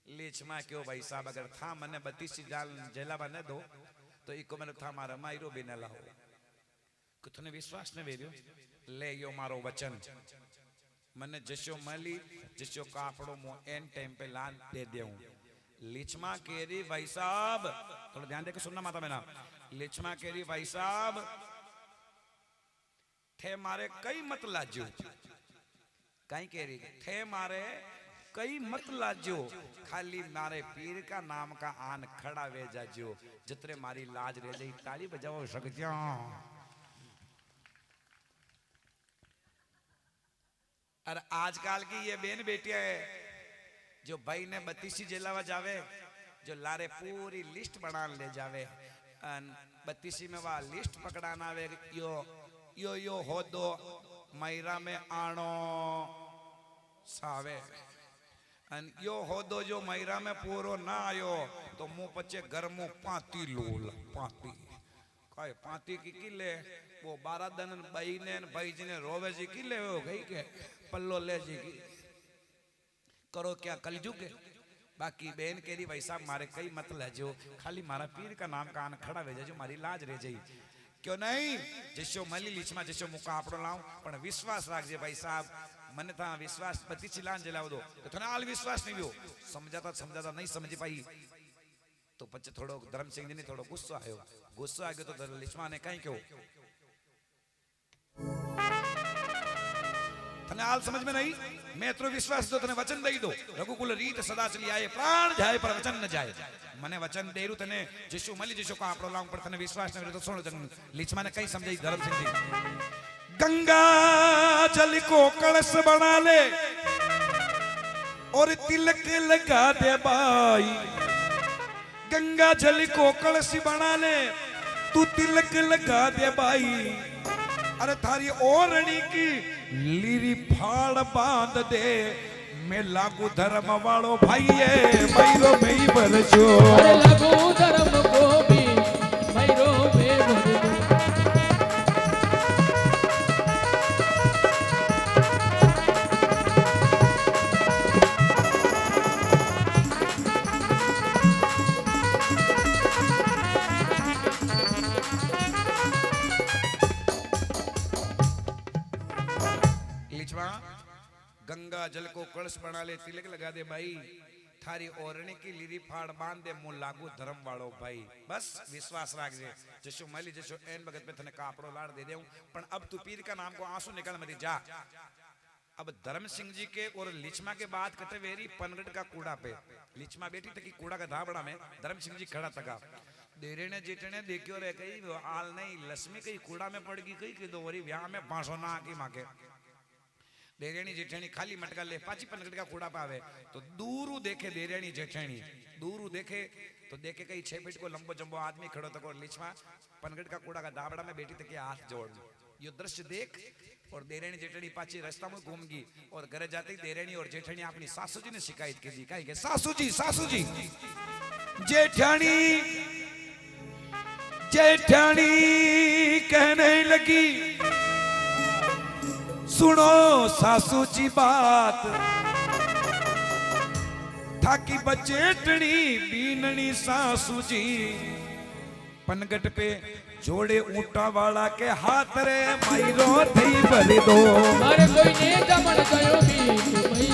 लिचमा क्यों भाई साहब अगर था मने 32 जाल जेला बने दो तो इको मैंने था मारा मायरो भी न लाओ कुतने विश्वास ने वेरियो ले यो मारो वचन मने जशो मली जशो कापड़ो मो एन टाइम पे लान दे देऊं लिचमा केरी भाई साहब थोड़ा ध्यान देके सुनना माता मैना लिचमा केरी भाई साहब थे मारे कई मत लाजो कहीं केरी थे मारे कई मत लाजो खाली मारे पीर का नाम का आन खड़ा वे जाजो जितने मारी लाज रह जाई ताली बजाओ सकजा और आजकल की ये बहन बेटियां है जो भाई ने 32 जेलावा जावे जो लारे पूरी लिस्ट बना ले जावे 32 में वह लिस्ट पकड़ाना वे यो हो दो मैरा में आनो सावे यो हो दो जो मैरा में पूरो ना आयो तो मुंह पचे घर मुंह पाती लोल पाती काय पाती की किले वो 12 दिन भाई ने भाई जी ने रोवे जी किले हो गई के पल्लो ले जी की करो क्या कलजू के बाकी बहन केरी भाई साहब मारे कई मत लेजो खाली मारा पीर का नाम का आन खड़ा वे जो मारी लाज रह जाई क्यों नहीं जिसो मली लिचमा जिसो मुका आपड़ो लाऊं पण विश्वास राखजे भाई साहब मन था विश्वास 32 लान जलाव दो तो थने आल विश्वास नहीं हो समझाता नहीं समझी पाई तो पछे थोड़ो धर्म सिंह जी ने थोड़ो गुस्सा आ गयो तो लिचमा ने कहीं क्यों तने आल समझ में नहीं मैं तो विश्वास दो तने वचन दई दो रघुकुल रीत सदा चली आए प्राण जाए पर वचन न जाए मने वचन देरू तने जिसु मली जिसु का आपड़ो लाऊं पर तने विश्वास न तो सुन लिचमा ने कहीं समझाई धर्म सिंह जी गंगा जल को कलश बना ले और तिलक लगा दे भाई। गंगा जल को कलश बना ले तू तिलक लगा दे भाई। अरे थारी ओरणी की लीरी फाड़ बांध दे, मैं लागू धर्म वालो भाई है मैरो में ही बरजो। अरे लागू धर्म को भी मैरो में बरजो। गंगा जल को कलश बना ले तिलक लगा दे भाई। थारी ओरणी की लीरी फाड़ बांध दे मुंह लागू धर्म वालो भाई। बस विश्वास रख जे जसो मली जसो एन भगत पे थने कापड़ो लाड़ दे देऊं पण अब तू पीर का नाम को आंसू निकल मरी जा। अब धर्म सिंह जी के और लिचमा के बाद कटे वेरी पनगढ़ का कूड़ा पे लिचमा बेटी तक कूड़ा का धाबड़ा में धर्म सिंह जी खड़ा तका। देरे ने जेठे ने देखियो रे कई आल नहीं लक्ष्मी कई कूड़ा में पड़ गई कई कि दो वरी ब्याह में बांसो ना की माके। देरेणी जेठेणी खाली मटका ले पाची पनगढ़ का कूड़ा पावे तो दूरू देखे देरेणी जेठेणी दूरू देखे तो देखे कई 6 फीट को लंबो जंबो आदमी खड़ो तको लिचमा पनगढ़ का कूड़ा का दाबड़ा में बेटी तक हाथ जोड़। यो दृश्य देख और देरेणी जेठेणी पाची रास्ता में घूम गई और घर जाते ही देरेणी और जेठेणी अपनी सासू जी ने शिकायत की दी कही के सासू जी जेठानी जेठानी कहने लगी सुनो सासू जी बात थाकी बचेटनी बीननी सासू जी पनगट पे जोड़े ऊंटा वाला के हाथ रे मैरो थई भरी दो। मारे कोई ने जमन गयो भी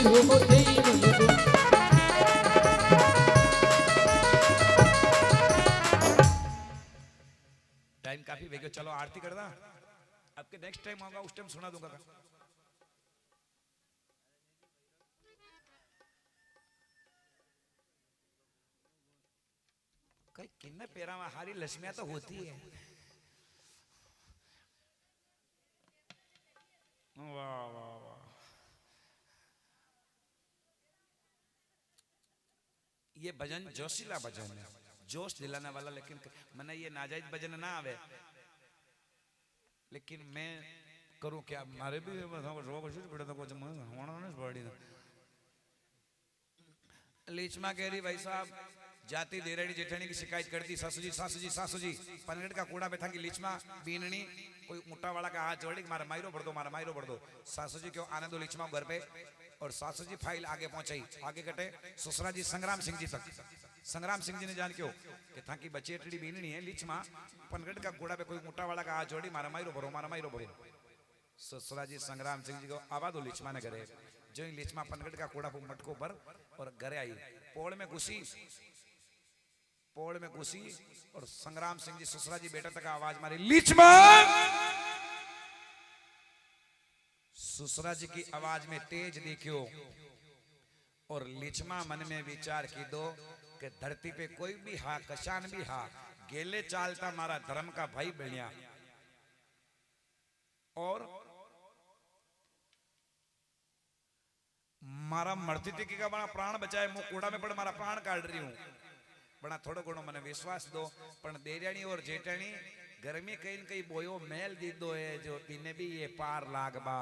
मैरो थई भरी दो। टाइम काफी वेगो चलो आरती कर दा। आपके नेक्स्ट टाइम होगा उस टाइम सुना दूंगा। कई किन्ने पेरा में हारी लक्ष्मियां तो होती है। वाह वाह वाह ये भजन जोशीला भजन है जोश दिलाने वाला। लेकिन मैंने ये नाजायज भजन ना आवे लेकिन मैं करूं क्या मारे भी लीचमा कह रही भाई साहब जाती देरेणी जेठानी की शिकायत करती सासू जी पनगढ़ का कूड़ा बैठा की लीचमा बीननी कोई ऊंटा वाला का हाथ जोड़ी मारा मायरो भर दो। सासू जी क्यों आने दो लीचमा घर पे और सासू जी फाइल आगे पहुंचाई। आगे कटे ससुरा जी संग्राम सिंह जी तक। संग्राम सिंह जी ने जान क्यों कि था की बचेटड़ी बीननी है लीचमा पनगढ़ का कूड़ा पे कोई ऊंटा वाला का हाथ जोड़ी मारा मायरो भरो। ससुरा जी संग्राम सिंह जी को आवा दो लीचमा ने करे जो लीचमा पनगढ़ का कूड़ा मटको पर और घरे आई पोड़ में घुसी और संग्राम सिंह जी ससुरा जी बेटा तक आवाज मारी लीचमा। ससुरा जी की आवाज में तेज देखियो और लीचमा मन में विचार की दो कि धरती पे कोई भी हा कशान भी हा गेले चालता मारा धर्म का भाई बनिया और मारा मरती थी का बड़ा प्राण बचाए मुंह कूड़ा में पड़ मारा प्राण काट रही हूं बड़ा थोड़ो घणो मने विश्वास दो। पण देराणी और जेठाणी गर्मी कई बोयो मेल दीदो है जो तीने भी ये पार लागबा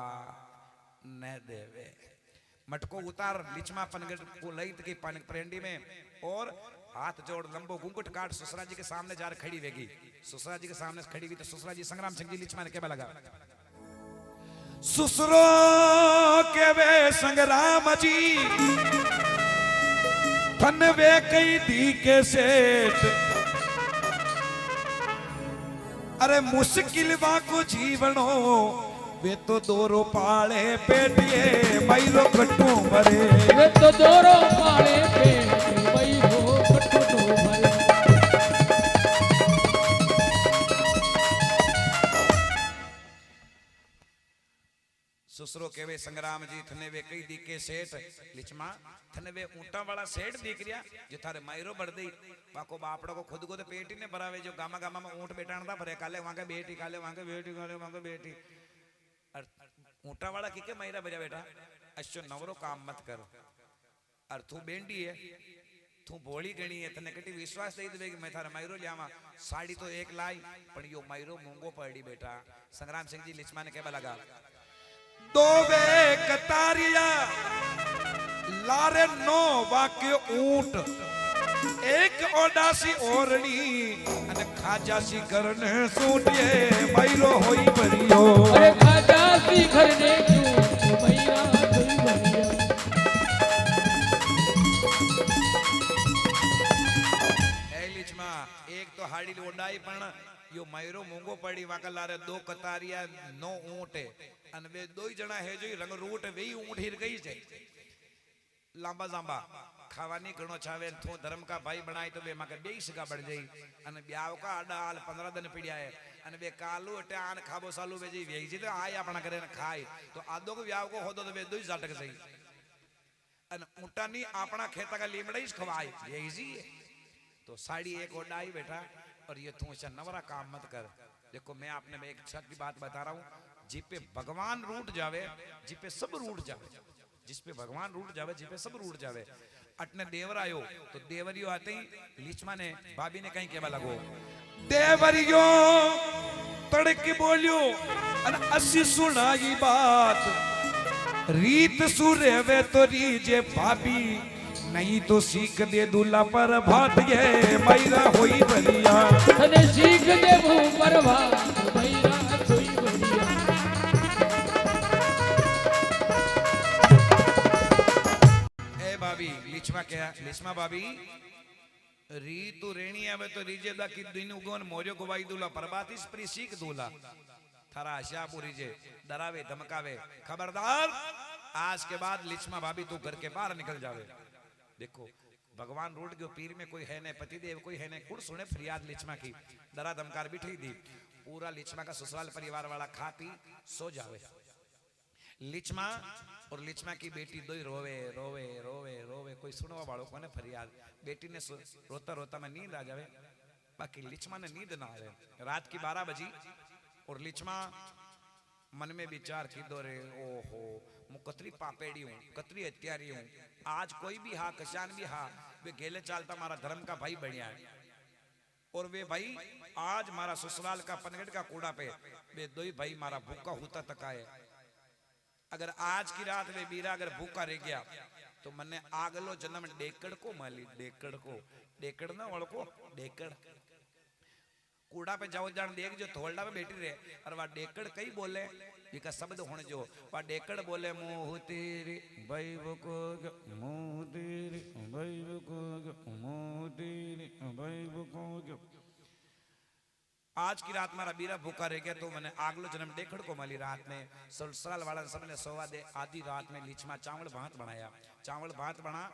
न देवे। मटको उतार लीचमा पनगढ़ को लई तकी प्रेंडी में और हाथ जोड़ लंबो घूंघट काट ससुरा जी के सामने जार खड़ी वेगी। ससुरा जी के सामने खड़ी हुई तो ससुरा जी संग्राम सिंह जी लीचमा ने कहने लगा ससुरो के वे संग्राम जी थन वे कई दी के सेठ अरे मुश्किल को जीवनो वे तो दोरो पाले पेटिए मैलो कट्टू मरे। वे तो दोरो पाले पेटिए मैलो कट्टू मरे। ससुरो केवे संग्राम जी थने वे कई दी के सेठ लिचमा थने वे ऊंटा वाला सेठ दिख रिया जो थारे मायरो बढ़ दई पाको बापड़ो को खुद को तो पेट ही ने भरावे जो गामा गामा में ऊंट बेटाणदा भरे काले वांगे बेटी ऊंटा वाला की के मायरा भरिया बेटा अश्यो नवरो काम मत कर और तू बेंडी है तू भोली गणी है तने कटी विश्वास दई दे कि मैं थारा मायरो लियावा साड़ी तो एक लाई पण यो मायरो मूंगो पड़ी बेटा संग्राम सिंह जी लिचमा ने केबा लगा दो वे कतारिया लारे नो वाक्य ऊंट एक ओडासी ओरणी अने खाजासी करने सूटिए मायरो होई भरियो अरे खाजासी करने सूट मैरा होई भरियो ए लिचमा एक तो हाड़ी ओडाई पण यो मायरो मूंगो पड़ी वाका लारे दो कतारिया नो ऊंट अने वे दो ही जना है जो रंग रूट वे ऊंट हिर गई छे लांबा जांबा खावानी घणो छावे थो धर्म का भाई बनाई तो बे माके बेई सगा बढ़ जाई अने ब्याव का अडाल 15 दिन पीड़िया है अने बे कालू अटे आन खाबो सालू बेजी वेई जी तो आय अपना करे ने खाए तो आदो को ब्याव को होदो तो बे दोई जाटक सही अने ऊंटानी अपना खेता का लीमड़ा ही खवाए वेई जी तो साड़ी एक ओडाई बेटा और ये तू ऐसा नवरा काम मत कर देखो मैं आपने एक सच की बात बता रहा हूं जिपे भगवान रूठ जावे जिपे सब रूठ जावे जिसपे भगवान रूठ जावे जिपे सब रूठ जावे अटने देवर आयो तो देवरियो आते ही लीचमा ने भाभी ने कहीं केवा लगो देवरियो तड़के बोलियो अन अस्सी सुनाई बात रीत सुरेवे तो रीजे भाभी नहीं तो सीख दे दूल्हा पर भात ये मैरा होई भरिया तने सीख दे भू पर भात मैरा होई भरिया भाभी लिचमा क्या लिचमा भाभी री तू रेणी आवे तो रीजे दा की दिन उगवन मोरियो गवाई दूला परबाती स्प्री सीख दूला थारा आशापुरी जे डरावे धमकावे खबरदार आज के बाद लिचमा भाभी तू घर के बाहर निकल जावे देखो भगवान रोड के पीर में कोई है ने पतिदेव कोई है ने कुड़ सुने फरियाद लिचमा की डरा धमकार बिठी दी पूरा लिचमा का ससुराल परिवार वाला खा पी सो जावे लिचमा और लिचमा की बेटी दोई रोवे रोवे रोवे रोवे कोई सुनवा वालों को ने फरियाद बेटी ने रोता रोता में नींद आ जावे बाकी लिचमा ने नींद ना आवे रात की 12 बजी और लिचमा मन में विचार की दो रे ओहो मु कतरी पापेड़ी हूं कतरी हत्यारी हूं आज कोई भी हा कशान भी हा वे गेले चालता मारा धर्म का भाई बढ़िया है और वे भाई आज मारा ससुराल का पनगढ़ का कूड़ा पे वे दो ही भाई मारा भूखा होता तकाए अगर आज की रात में बीरा अगर भूखा रह गया तो मने आगलो जन्म डेकड़ को माली डेकड़ ना ओळको डेकड़ कूड़ा पे जाओ जान देख जो थोड़ा पे बैठी रहे और वह डेकड़ कई बोले इका शब्द होने जो वह डेकड़ बोले मोह तेरे भाई बको मोह तेरे भाई बको मोह तेरे भाई बको आज की रात मारा बीरा भूखा रह गया तो मैंने आगलो जन्म डेखड़ को माली रात में ससुराल वाला सबने सोवा दे आधी रात में लिचमा चावल भात बनाया चावल भात बना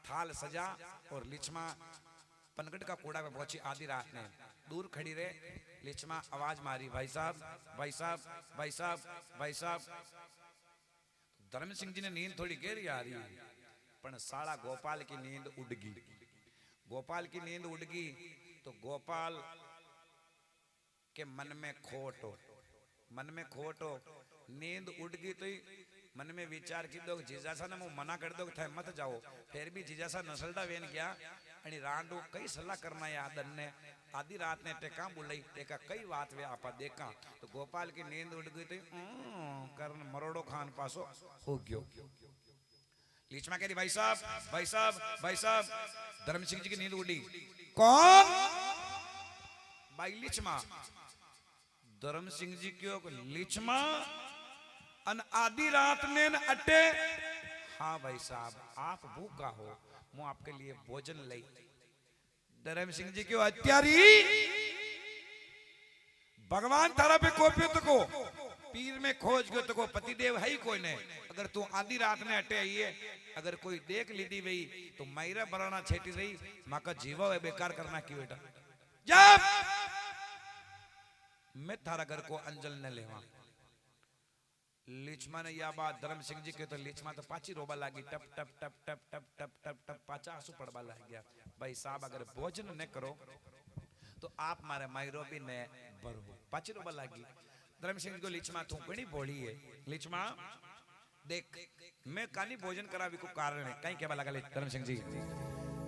थाल सजा और लिचमा पनगढ़ का कूड़ा पे पहुंची आधी रात में दूर खड़ी रहे लिचमा आवाज मारी भाई साहब भाई साहब भाई साहब भाई साहब धर्म सिंह जी ने नींद थोड़ी गहरी आ रही पर साला गोपाल की नींद उड़ गई गोपाल की नींद उड़ गई तो गोपाल के मन में खोट हो नींद उड़ गई तो मन में विचार की दो जीजासा ने मना कर दो थे मत जाओ फिर भी जीजासा नसलदा वेन गया आणि रांडू कई सलाह करना है आदन ने आधी रात ने टेका बुलाई टेका कई बात वे आपा देखा तो गोपाल की नींद उड़ गई तो करण मरोड़ो खान पासो हो गयो लिचमा कह रही भाई साहब भाई साहब भाई साहब धर्म सिंह जी की नींद उड़ी कौन भाई लिचमा धर्म सिंह जी क्यों लिचमा अन आधी रात ने न अटे हाँ भाई साहब आप भूखा हो मैं आपके लिए भोजन लाई धर्म सिंह जी क्यों हत्यारी भगवान थारा पे कोपियो तो को पीर में खोज गयो तो को पतिदेव है ही कोई ने अगर तू आधी रात ने अटे आई है अगर कोई देख लीधी वही तो मैरा बराना छेटी रही माँ का जीवा है बेकार करना की बेटा जब मैं थारा घर को अंजल न लेवा लिचमा ने या बात धर्म सिंह जी के तो लिचमा तो पाची रोबा लागी टप टप टप टप टप टप टप टप पाचा आंसू पड़वा लग गया भाई साहब अगर भोजन न करो तो आप मारे मायरो भी ने भरो पाची रोबा लागी धर्म सिंह को लीचमा तू घणी भोली है लीचमा देख मैं कानी भोजन करावी को कारण है कहीं कहवा लगा धर्म सिंह जी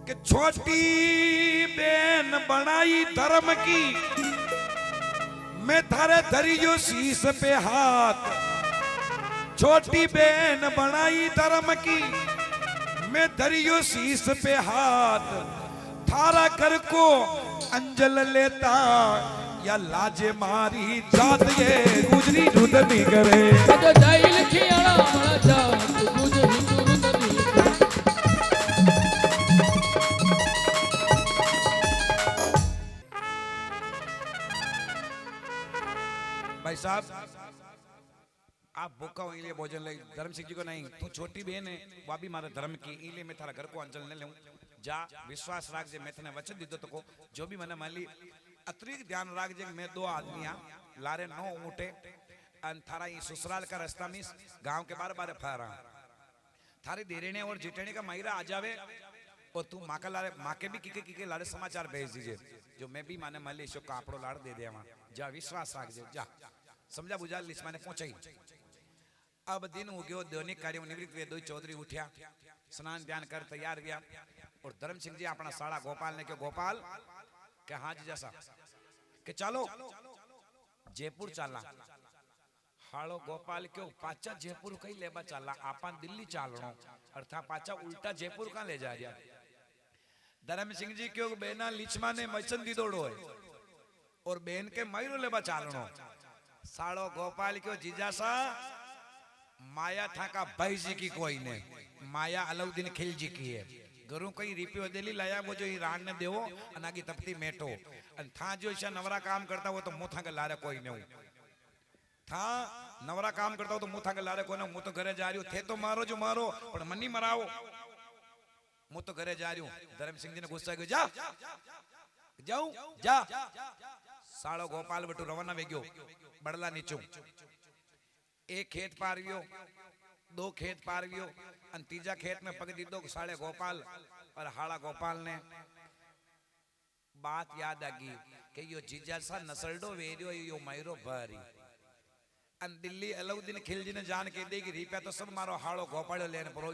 कि छोटी बहन बनाई धर्म की मैं थारे धरियो शीश पे हाथ छोटी बहन बनाई धर्म की मैं धरियो शीश पे हाथ थारा कर को अंजल लेता या लाजे मारी जात ये गुजरी रुदनी करे जो जाइल खियाड़ा वाला जात गुजरी रुदनी भाई साहब आप भूखा हो इसलिए भोजन ले धर्म सिंह जी को नहीं तू छोटी बहन है वो भी मारे धर्म की इसलिए मैं थारा घर को अंचल न लूं जा विश्वास राख जे मैं तने वचन दीदो तो को जो भी मने मान ली अतिरिक्त ध्यान राख जे मैं 2 आदमी लारे 9 ऊँटे अन थारा ये ससुराल का रास्ता में गांव के बार फहरा थारी देरेने और जिटेने का मायरा आ जावे और तू माँ का लारे माँ के भी किके लारे समाचार भेज दीजिए जो मैं भी माने मान ली इसको कापड़ो लाड़ दे दे जा विश्वास राख जे जा समझा बुझा लिस माने पहुंचाई अब दिन हो गयो दैनिक कार्य निवृत्त हुए दो चौधरी उठ्या स्नान ध्यान कर तैयार गया और धर्म सिंह जी अपना साड़ा गोपाल ने क्यों गोपाल के हाँ जी जैसा के चलो जयपुर चलना हालो गोपाल क्यों पाचा जयपुर कहीं लेबा चला आपन दिल्ली चालनो अर्थात पाचा उल्टा जयपुर का ले जा रहा धर्म सिंह जी क्यों बेना लीचमा ने मचन दी दौड़ो है और बेन के मयूर लेबा चालनो साड़ो गोपाल क्यों जीजासा माया था का भाई जी की कोई ने माया अलाउद्दीन खिलजी की है घरों कई रिपियो दिल्ली लाया वो जो ईरान ने देवो अनागी तपती मेटो अन था जो ईशा नवरा काम करता वो तो मुथा के लारे कोई नहीं था नवरा काम करता हो तो मुथा के लारे कोई नहीं मुँह तो घरे जा रही हूँ थे तो मारो जो मारो पर मनी मराओ मुँह तो घरे जा रही हूँ धर्म सिंह जी ने गुस्सा किया जा जाऊं जा साड़ो गोपाल बटू रवाना वेग्यो बड़ला नीचू एक खेत पारवियो 2 खेत पारवियो और तीजा खेत में पग दीदो साड़े गोपाल और हाड़ा गोपाल ने बात याद आ गई कि यो जीजा सा नसलडो वेरियो यो मायरो भरी अन दिल्ली अलाउद्दीन खिलजी ने जान के देगी रिपया तो सब मारो हाड़ो गोपाल लेने परो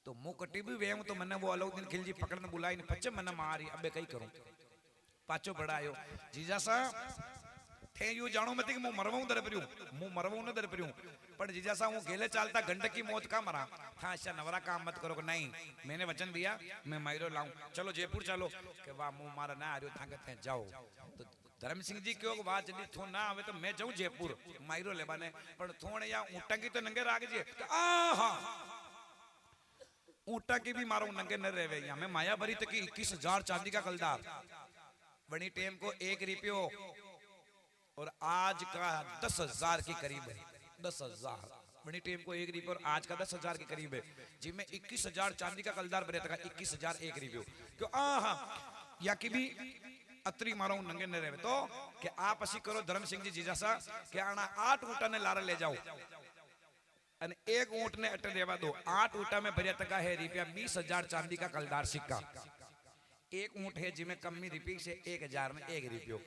तो मुंह कटी भी वेम तो मने वो अलाउद्दीन खिलजी पकड़ने बुलाई ने पच्चे मने मारी अबे कई करूं पाचो बड़ायो जीजा सा थे यू जानो मत कि मु मरवाऊं दर परियो मु मरवाऊं न दर परियो पर जीजा सा हूं गेले चालता गंडक की मौत का मरा था अच्छा नवरा काम मत करो नहीं मैंने वचन दिया मैं मायरो लाऊं चलो जयपुर चलो के वाह मु मारा ना आरियो था के जाओ तो धर्म सिंह जी क्यों बात जदी थो ना आवे तो मैं जाऊं जयपुर मायरो लेबाने पर थोड़े या ऊंटा की तो नंगे राख जे आहा ऊंटा की भी मारो नंगे न रहवे यहां मैं माया भरी तक 21,000 चांदी का कलदार बनी टेम को 1 रुपयो और आज का 10,000 के करीब है 10,000 बनी टेम को 1 रुपयो और आज का 10,000 के करीब है जिसमें 21,000 चांदी का कलदार भरे तक 21,000 1 रुपयो क्यों आहा या की भी अतरी मारो नंगे न रहे तो कि आप असी करो धर्म सिंह जी जीजा सा कि आना 8 ऊँटा ने लारा ले जाओ अन 1 ऊँट ने अटे देवा दो 8 ऊँटा में भरिया तका है रुपया 20,000 चांदी का कलदार सिक्का 1 ऊँट है जिसमें कमी रुपये से 1,000 में 1 रुपयो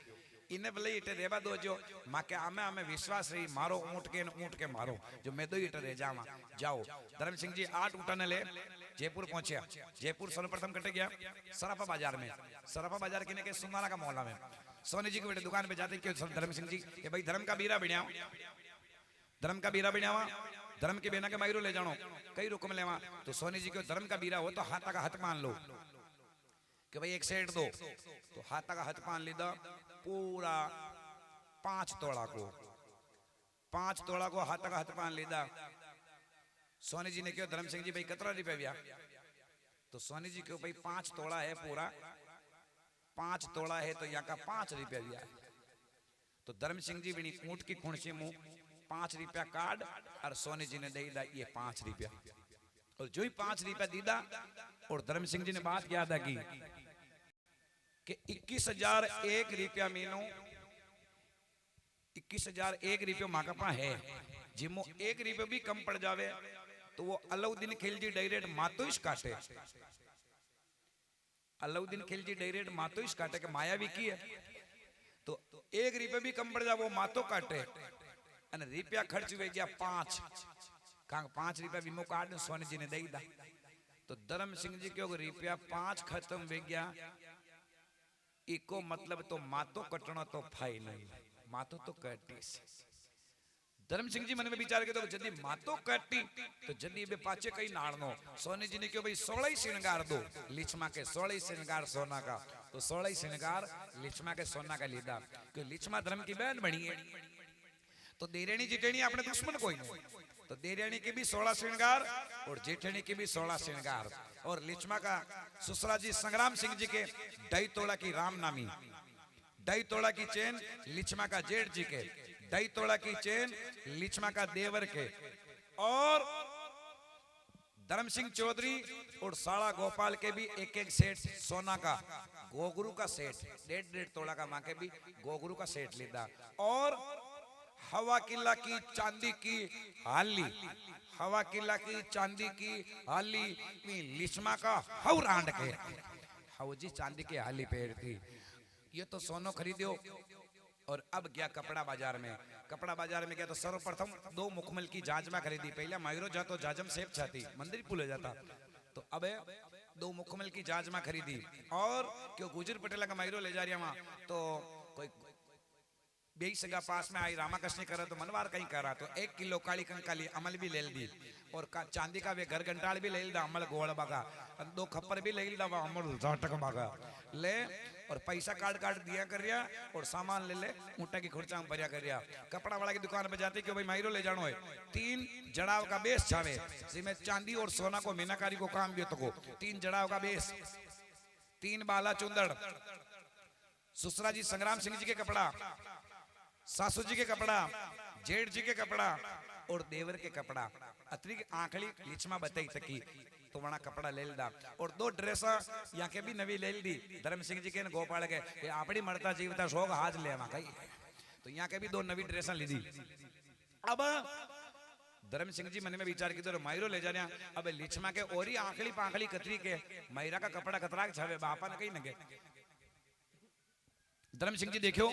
इन्हें भले इटे देवा दो जो माँ के आमे आमे विश्वास रही मारो ऊँट के मारो जो मैं दो इटे रह जावा जाओ धर्म सिंह जी 8 ऊँटा ने ले जयपुर पहुंचे जयपुर सर्वप्रथम कटे गया सराफा बाजार में सराफा बाजार किने के सुनारा का मोहल्ला में सोनी जी की बेटे दुकान पे जाते क्यों धर्म सिंह जी के भाई धर्म का बीरा बिण्याओ धर्म का बीरा बिण्यावा धर्म के बेना के मायरो ले जानो कई रुकम लेवा तो सोनी जी को धर्म का बीरा हो तो हाथा का हाथ मान लो कि भाई 1 सेट दो तो हाथा का हाथ मान लीदा पूरा 5 तोड़ा को हाथा का हाथ मान लीदा सोनी जी ने क्यों धर्म सिंह जी भाई कतरा रुपया व्या तो सोनी जी क्यों भाई 5 तोड़ा है पूरा 5 तोड़ा है तो यहाँ का 5 रुपया व्या तो धर्म सिंह जी भी ऊँट की खूण से मुंह 5 रुपया कार्ड और सोनी जी ने दे दा ये 5 रुपया और जो ही 5 रुपया दीदा और धर्म सिंह जी ने बात याद आ की कि 21,001 रुपया मीनो 21,001 रुपया माँ का पा है जिमो 1 रुपया भी कम पड़ जावे तो वो अलाउद्दीन खिलजी डायरेक्ट मातोइश काटे अलाउद्दीन खिलजी डायरेक्ट मातोइश काटे के माया भी की है तो 1 रुपया भी कम पड़ जा वो मातो काटे અને રૂપિયા ખર્ચ વે ગયા 5 કારણ 5 रुपया वीमो कार्ड ने सोनी जी ने दई दा तो धर्म सिंह जी क्यों रुपया 5 खत्म वे गया इको मतलब तो मातो कटना तो फाइनल मातो तो कटी धर्म सिंह जी मन में विचार के तो जदी मातो कटी तो जदी बे पाछे कई नाळनो सोनी जी ने क्यों भाई 16 ही श्रृंगार दो लिचमा के 16 ही श्रृंगार सोना का तो 16 ही श्रृंगार लिचमा के सोना का लीधा क्यों लिचमा धर्म की बहन बनी है तो देरेणी जेठेणी अपने दुश्मन कोई नहीं तो देरेणी के भी 16 श्रृंगार और जेठेणी के भी 16 श्रृंगार और लिचमा का ससुरा जी संग्राम सिंह जी के 2.5 तोला की राम नामी 2.5 तोला की चेन लिचमा का जेठ जी के 2.5 तोला की चेन लिचमा का देवर के और धर्म सिंह चौधरी और साला गोपाल के भी एक सेट सोना का गोगुरु का सेट 1.5 तोला का मां के भी गोगुरु का सेट लीधा और हवा किला की चांदी की हाली हवा किला की चांदी की हाली लिचमा का हवरांड के हवजी चांदी के हाली पहन थी ये तो सोनो खरीदो और अब गया कपड़ा बाजार में गया तो सर्वप्रथम 2 मुखमल की जाजमा खरीदी पहले मायरो जातो जाजम सेब छाती मंदिर पुले जाता तो अब 2 मुखमल की जाजमा खरीदी और क्यों गुजर पटेला का मायरो ले जा रहा वहां तो कोई बेई सगा पास में आई रामाकृष्ण करा तो मनवार कहीं करा तो 1 किलो काली कंकाली अमल भी ले दी और चांदी का वे घर घंटाल भी ले दा अमल गोड़ बागा 2 खप्पर भी ले दा अमल जाटक बागा ले और पैसा काट दिया कर रिया और सामान ले ले ऊँटा की खुर्चा में भरिया कर रिया कपड़ा वाला की दुकान पे जाते क्यों भाई मायरो ले जानो है 3 जड़ाव का बेस छावे जिसमें चांदी और सोना को मीनाकारी को काम भी तो 3 जड़ाव का बेस 3 बाला चुंदड़ ससुरा जी संग्राम सिंह जी के कपड़ा सासू जी के कपड़ा जेठ जी के कपड़ा और देवर के कपड़ा अतरी आंखली लिचमा बताई तकी तो वना कपड़ा ले दा और 2 ड्रेस यहाँ के भी नवी ले दी धर्म सिंह जी के गोपाल के आपड़ी मरता जीवता शोक हाथ ले कही तो यहाँ के भी 2 नवी ड्रेस ली दी अब धर्म सिंह जी मन में विचार की तो मायरो ले जाने अब लिचमा के और ही आंखली पांखली कतरी के मायरा का कपड़ा कतरा के छावे बापा ने कहीं नगे धर्म सिंह जी देखो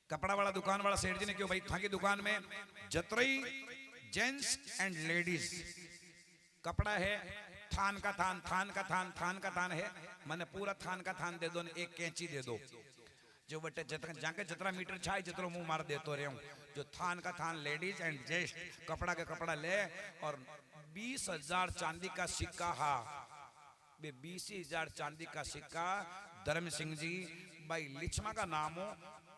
कपड़ा वाला दुकान वाला सेठ जी ने क्यों भाई थाकी दुकान में जतरई जेंट्स एंड लेडीज कपड़ा है थान का थान है मैंने पूरा थान का थान दे दो ने 1 कैंची दे दो जो बटे जाके जितना मीटर छाई जितना मुंह मार देते रहे जो थान का थान लेडीज एंड जेंट्स कपड़ा का कपड़ा ले और 20,000 चांदी का सिक्का 20,000 चांदी का सिक्का धर्म सिंह जी भाई लिचमा का नाम हो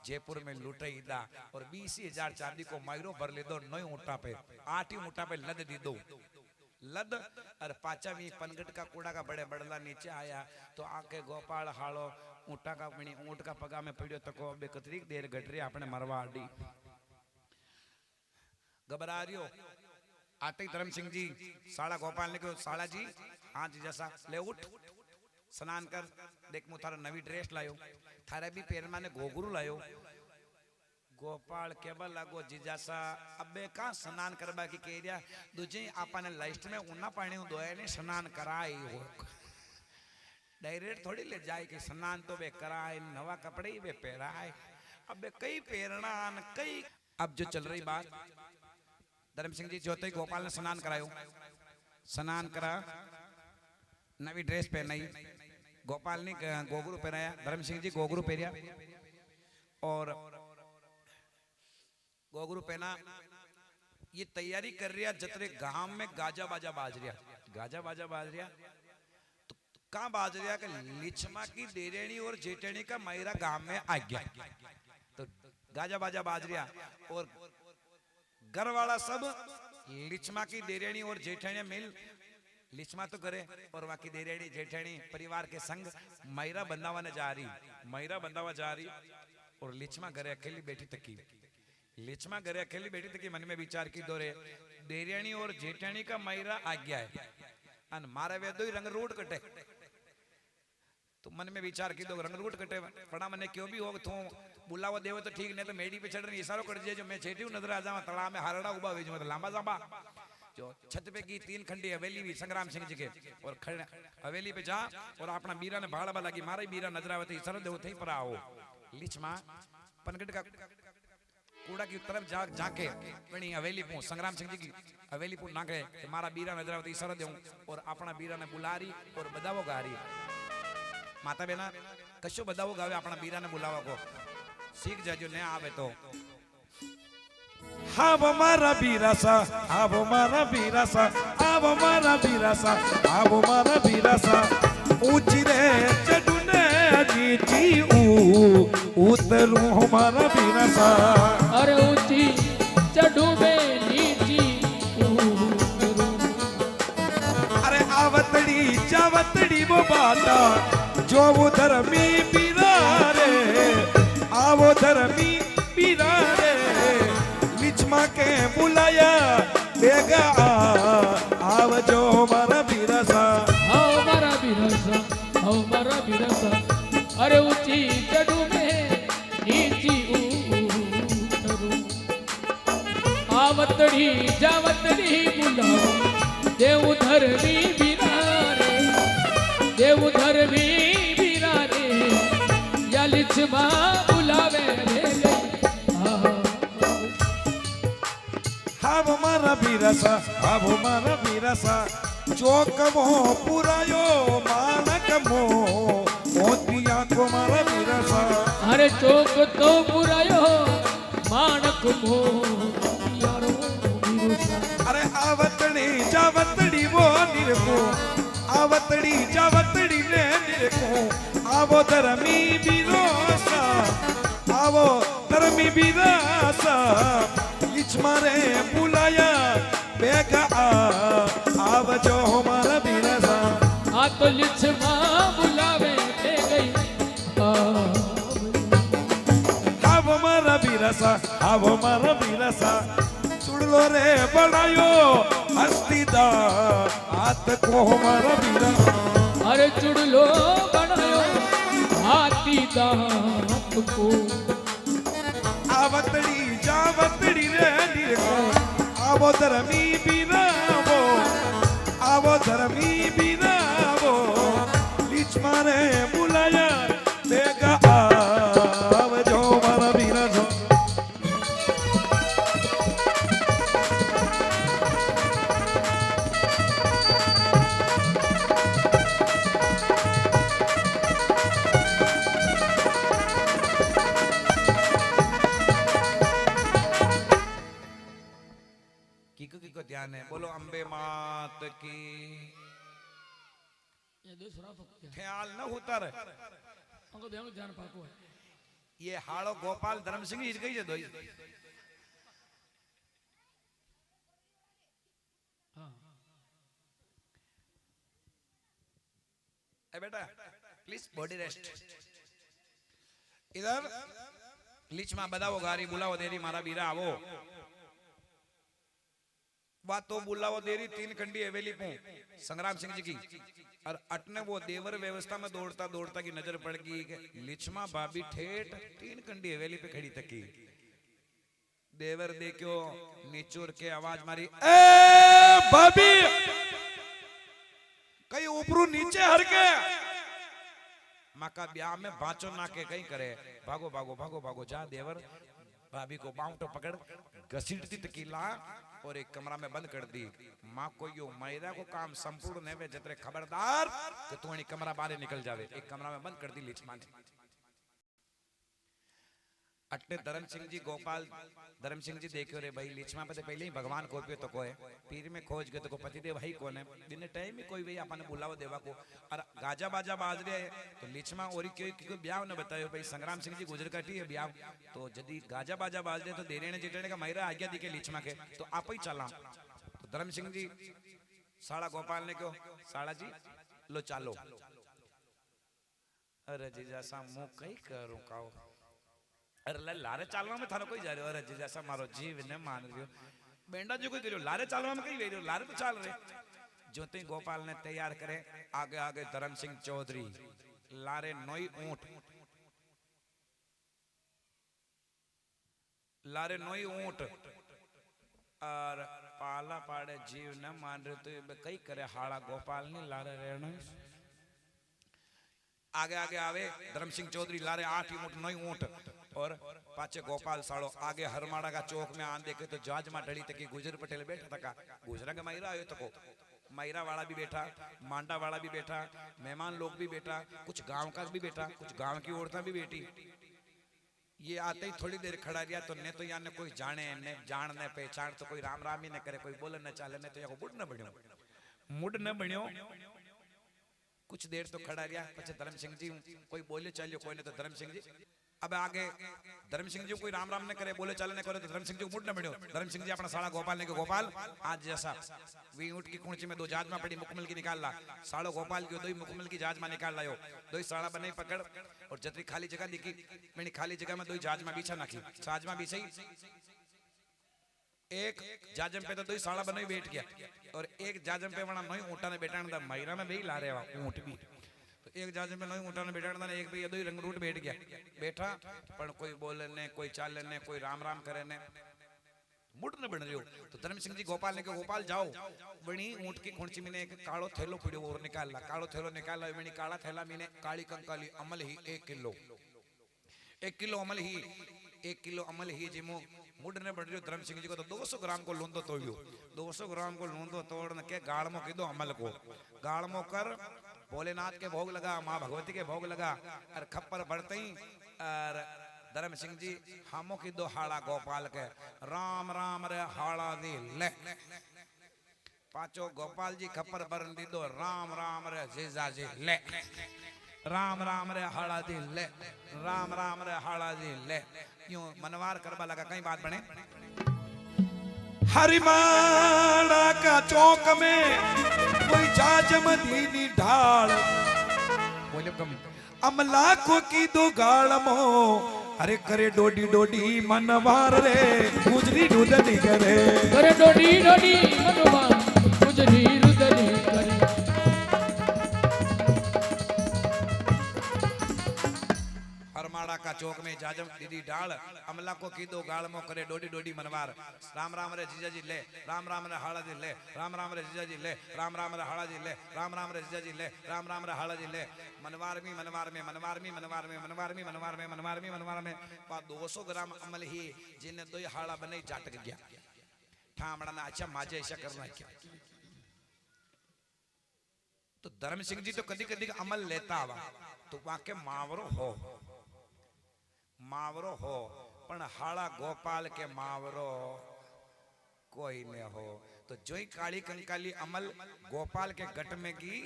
जयपुर में लुटाई दा और 20,000 चांदी को मायरो भर ले दो 9 ऊँटा पे 8 ही ऊँटा पे लद दी दो लद और पाचा भी पनगट का कूड़ा का बड़े बड़ला नीचे आया तो आके गोपाल हालो ऊँटा का मिनी ऊँट का पगा में पड़ियो तको बे कतरी देर घट रही अपने मरवा दी घबरा रियो आते धर्म सिंह जी साला गोपाल ने कहो साला जी हाँ जी जैसा ले उठ स्नान कर देख मु थारा नवी ड्रेस लायो थारे भी पैर माने गोगुरु लायो गोपाल केवल लागो जीजासा अबे का स्नान करबा की केरिया दूजे आपने लाइस्ट में उन्ना पानी दोए ने स्नान कराई हो डायरेक्ट थोड़ी ले जाए कि स्नान तो बे कराए नवा कपड़े ही बे पहराए अबे कई पहरना कई अब जो चल रही बात धर्म सिंह जी जोते गोपाल ने स्नान करायो स्नान करा नवी ड्रेस पहनाई गोपाल ने गोगुरु पहनाया धर्म सिंह जी गोगुरु पहरिया और गोगुरु पहना ये तैयारी कर रिया जतरे गांव में गाजा बाजा बाज रिया तो कहां बाज रिया कि लिचमा की देरेणी और जेठेणी का मायरा गांव में आ गया तो गाजा बाजा बाज रिया और घर वाला सब लिचमा की देरेणी और जेठेणी मिल लिचमा तो करे और बाकी देरेणी जेठेणी परिवार के संग मायरा बंदावा जा रही और लिचमा घरे अकेली बैठी तकी मन में विचार की दो रे देरेणी और जेठेणी का मायरा आ गया है अन मारे वे दो ही रंग रूट कटे तो मन में विचार की दो रंग रूट कटे पड़ा मने क्यों भी हो तू बुलावा देवे तो ठीक नहीं तो मेडी पे चढ़ रही इशारो कर दिए जो मैं छेटी नजर आ जावा तला में हारड़ा उबा वेज मतलब लांबा जांबा जो छत पे की 3 खंडी हवेली भी संग्राम सिंह जी के और हवेली पे जा और अपना बीरा ने भाड़ा लगी मारे बीरा नजर आवे तो इशारो देव थे पर आओ लीच मां पनगढ़ का कूड़ा की तरफ जाके वणी हवेली पो संग्राम सिंह जी की हवेली पो ना गए कि मारा बीरा नजर आवती सर दूं और अपना बीरा ने बुलारी और बदावो गारी माता बेना कशो बदावो गावे अपना बीरा ने बुलावा को सीख जाजो ने आवे तो हाव मारा बीरासा हाव मारा बीरासा हाव मारा बीरासा हाव मारा बीरासा ऊंची रे चढ़ने नीची उतरूं हमारा बीरासा अरे ऊंची चढ़ू में नीची उतरूं अरे आवतड़ी चावतड़ी वो बाता जो वो धर्मी बीरा रे आवो धर्मी बीरा रे लिचमा के बुलाया बेगा आव जो हमारा बीरासा आओ मारा बिरसा आओ मारा बिरसा अरे ऊंची चढ़ू में नीची उतरूं आवतड़ी जावतड़ी बुलाओ देव धरनी बीरा रे देव धरनी बीरा रे या लिचमा बुलावे रे हाव मारा बीरासा हाव मारा बीरासा चौक मो पुरायो मानक मो मोतिया को मारा बीरासा अरे चौक तो पुरायो मानक मो यारो बिरसा अरे आवतड़ी जावतड़ी वो निरको आवतड़ी जावतड़ी ने निरको आवो धर्मी बीरोसा आवो धर्मी बीरासा लिच मारे बुलाया बेगा आव जो हमारा बीरासा आ तो लिचमा बुलावे ते गई हाव मारा बीरासा हाव मारा बीरासा सुड़लो रे बनायो हस्तीदा हाथ को हमारा बीरासा अरे चुड़लो बनायो हाथी दांत को आवतड़ी जावतड़ी रे निरको आवो धर्मी बीरावो आवो धर्मी बीरावो लिच मारे बुलाया बेगा आव जो मारा बीरासा किको ध्यान है बोलो अंबे मात की ये दूसरा भक्त है ख्याल न उतर हमको ध्यान पाको है ये हाड़ो गोपाल धर्म सिंह जी गई है दोई हाँ ए बेटा प्लीज बॉडी रेस्ट इधर लीच में बदावो गारी बुलाओ देरी मारा बीरा आवो बात तो बुलाओ देरी तीन खंडी हवेली पो संग्राम सिंह जी की और अटने वो देवर व्यवस्था में दौड़ता दौड़ता की नजर पड़ गई कि लिचमा भाभी ठेठ तीन खंडी हवेली पे खड़ी तकी देवर देखो निचोर के आवाज मारी ए भाभी कहीं ऊपरू नीचे हर के माँ का ब्याह में बाँचो ना के कहीं करे भागो भागो भागो भागो जा देवर भाभी को बाउंटो पकड़ घसीटती तकीला और एक कमरा में बंद कर दी माँ को यो मैरा को काम संपूर्ण है वे जतरे खबरदार कि तू एक कमरा बाहर निकल जावे एक कमरा में बंद कर दी लीच मान अटने धर्म सिंह जी गोपाल धर्म सिंह जी देखो रे भाई लीचमा पे पहले ही भगवान को पे तो कोई पीर में खोज गए तो को पति देव भाई कौन है दिन टाइम में कोई भाई अपन बुलाओ देवा को और गाजा बाजा बाज रहे तो लीचमा और क्यों ब्याह ने बतायो भाई संग्राम सिंह जी गुजर काटी है ब्याह तो यदि गाजा बाजा बाज रहे तो देने जिटने का महिरा आज्ञा दिखे लीचमा के तो आप ही चला तो धर्म सिंह जी साड़ा गोपाल ने क्यों साड़ा जी लो चालो अरे जीजा सा मुंह कई करूं काओ अरे लारे चालवा में थारो कोई जा रहे हो अरे जैसा मारो जीव ने मान रही हो बेंडा जो कोई करियो लारे चालवा में कहीं वे रही लारे तो चाल रहे जो ते गोपाल ने तैयार करे आगे आगे धर्म सिंह चौधरी लारे नोई ऊंट लारे नोई ऊंट और पाला पाड़े जीव न मान रहे तो कई करे हाड़ा गोपाल ने लारे रहना आगे आगे आवे धर्म सिंह चौधरी लारे 8 ऊंट 9 ऊंट और पाचे गोपाल साड़ो आगे हरमाड़ा का चौक में आन देखे तो जहाज में ढड़ी तक गुजर पटेल बैठा था गुजरा के मायरा आयो तको मायरा वाला भी बैठा मांडा वाला भी बैठा मेहमान लोग भी बैठा कुछ गांव का भी बैठा कुछ गांव की औरतें भी बैठी ये आते ही थोड़ी देर खड़ा रहा तो ने तो यहाँ ने कोई जाने ने जान ने पहचान तो कोई राम राम ही न करे कोई बोले न चाले ने तो यहाँ मुड न बण्यो कुछ देर तो खड़ा रहा पीछे धर्म सिंह जी कोई बोले चलियो कोई ने तो धर्म सिंह जी अब आगे धर्म सिंह जी कोई राम राम ने करे बोले चले ने करे तो धर्म सिंह जी मुड न बण्यो धर्म सिंह जी अपना साला गोपाल ने के गोपाल आज जैसा वी ऊंट की कुंची में 2 जहाज में पड़ी मुकमल की निकाल ला सालो गोपाल की 2 मुकमल की जहाज में निकाल लायो 2 साला बने पकड़ और जतरी खाली जगह दिखी मैंने खाली जगह में 2 जहाज में बिछा नाखी जहाज में बिछाई एक जाजम पे तो 2 साला बने बैठ गया और एक जाजम पे वणा 9 ऊंटा ने बैठाण दा मायरा में बेई ला रेवा ऊंट भी तो एक जाजम पे 9 ऊंटा ने बैठाण दा एक पे 2 रंगरूट बैठ गया बैठा पण कोई बोले ने कोई चाले ने कोई राम राम करे ने मुड न बन रही हो तो धर्म सिंह जी गोपाल ने के गोपाल जाओ वणी ऊंट की खुंची में एक कालो थैलो पड़ियो और निकाल ला कालो थैलो निकाल ला वणी काला थैला में काली कंकाली अमल ही 1 किलो अमल ही 1 किलो अमल ही जिमो मुड ने बढ़ रही धर्म सिंह जी को तो 200 ग्राम को लूंदो तोड़ियो 200 ग्राम को लूंदो तोड़ने के गाड़मो कीधो अमल को गाड़मो कर भोलेनाथ के भोग लगा माँ भगवती के भोग लगा और खप्पर बढ़ते ही और धर्म सिंह जी हमो कीधो हाड़ा गोपाल के राम राम रे हाड़ा दी ले पाचो गोपाल जी खप्पर बरन दीदो राम राम रे जीजा जी ले राम राम रे हाड़ा दी ले राम राम रे हाड़ा दी ले यूं मनवार करबा लगा कई बात बने हरिमाड़ा का चौक में कोई जाजम दीनी ढाल बोले कम अमला को की 2 गाड़मो अरे करे डोडी डोडी मनवार रे गुजरी रुदनी करे करे डोडी डोडी मनवार गुजरी रुदनी करे हरमाड़ा का चौक में जाजम दीदी डाल अमला को की 2 गाल मो करे डोडी डोडी मनवार राम राम रे जीजा जी ले राम राम रे हाड़ा जी ले राम राम रे जीजा जी ले राम राम रे हाड़ा जी ले राम राम रे जीजा जी ले राम राम रे हाड़ा जी ले मनवार में मनवार में मनवार में मनवार में मनवार में मनवार में मनवार में मनवार में 200 ग्राम अमल ही जिन्हें 2 हाड़ा बने जाटक गया ठामड़ा ना अच्छा माजे ऐसा करना क्या तो धर्म सिंह जी तो कदी कदी अमल लेता आवा तो वाके मावरो हो पण हाड़ा गोपाल के मावरो कोई ने हो तो जोई काली कंकाली अमल गोपाल के गट में की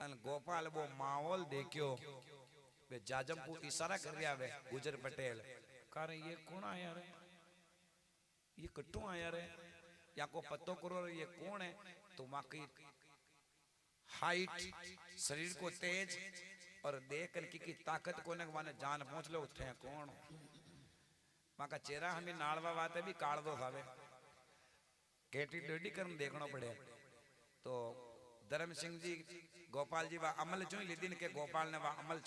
अन गोपाल वो माहौल देखियो वे जाजम को इशारा कर रिया वे गुजर पटेल कर ये कौन आया रे ये कट्टू आया रे या को पत्तो करो ये कौन है तो वाकई हाइट शरीर को तेज और देख कर की ताकत को ने जान पहुंच लो उठे कौन वहां का चेहरा हमें नाड़वा बात है भी काड़ दो खावे केटी डोडी कर देखना पड़े तो धर्म सिंह जी गोपाल जी वा अमल जो लेदिन के गोपाल ने वा अमल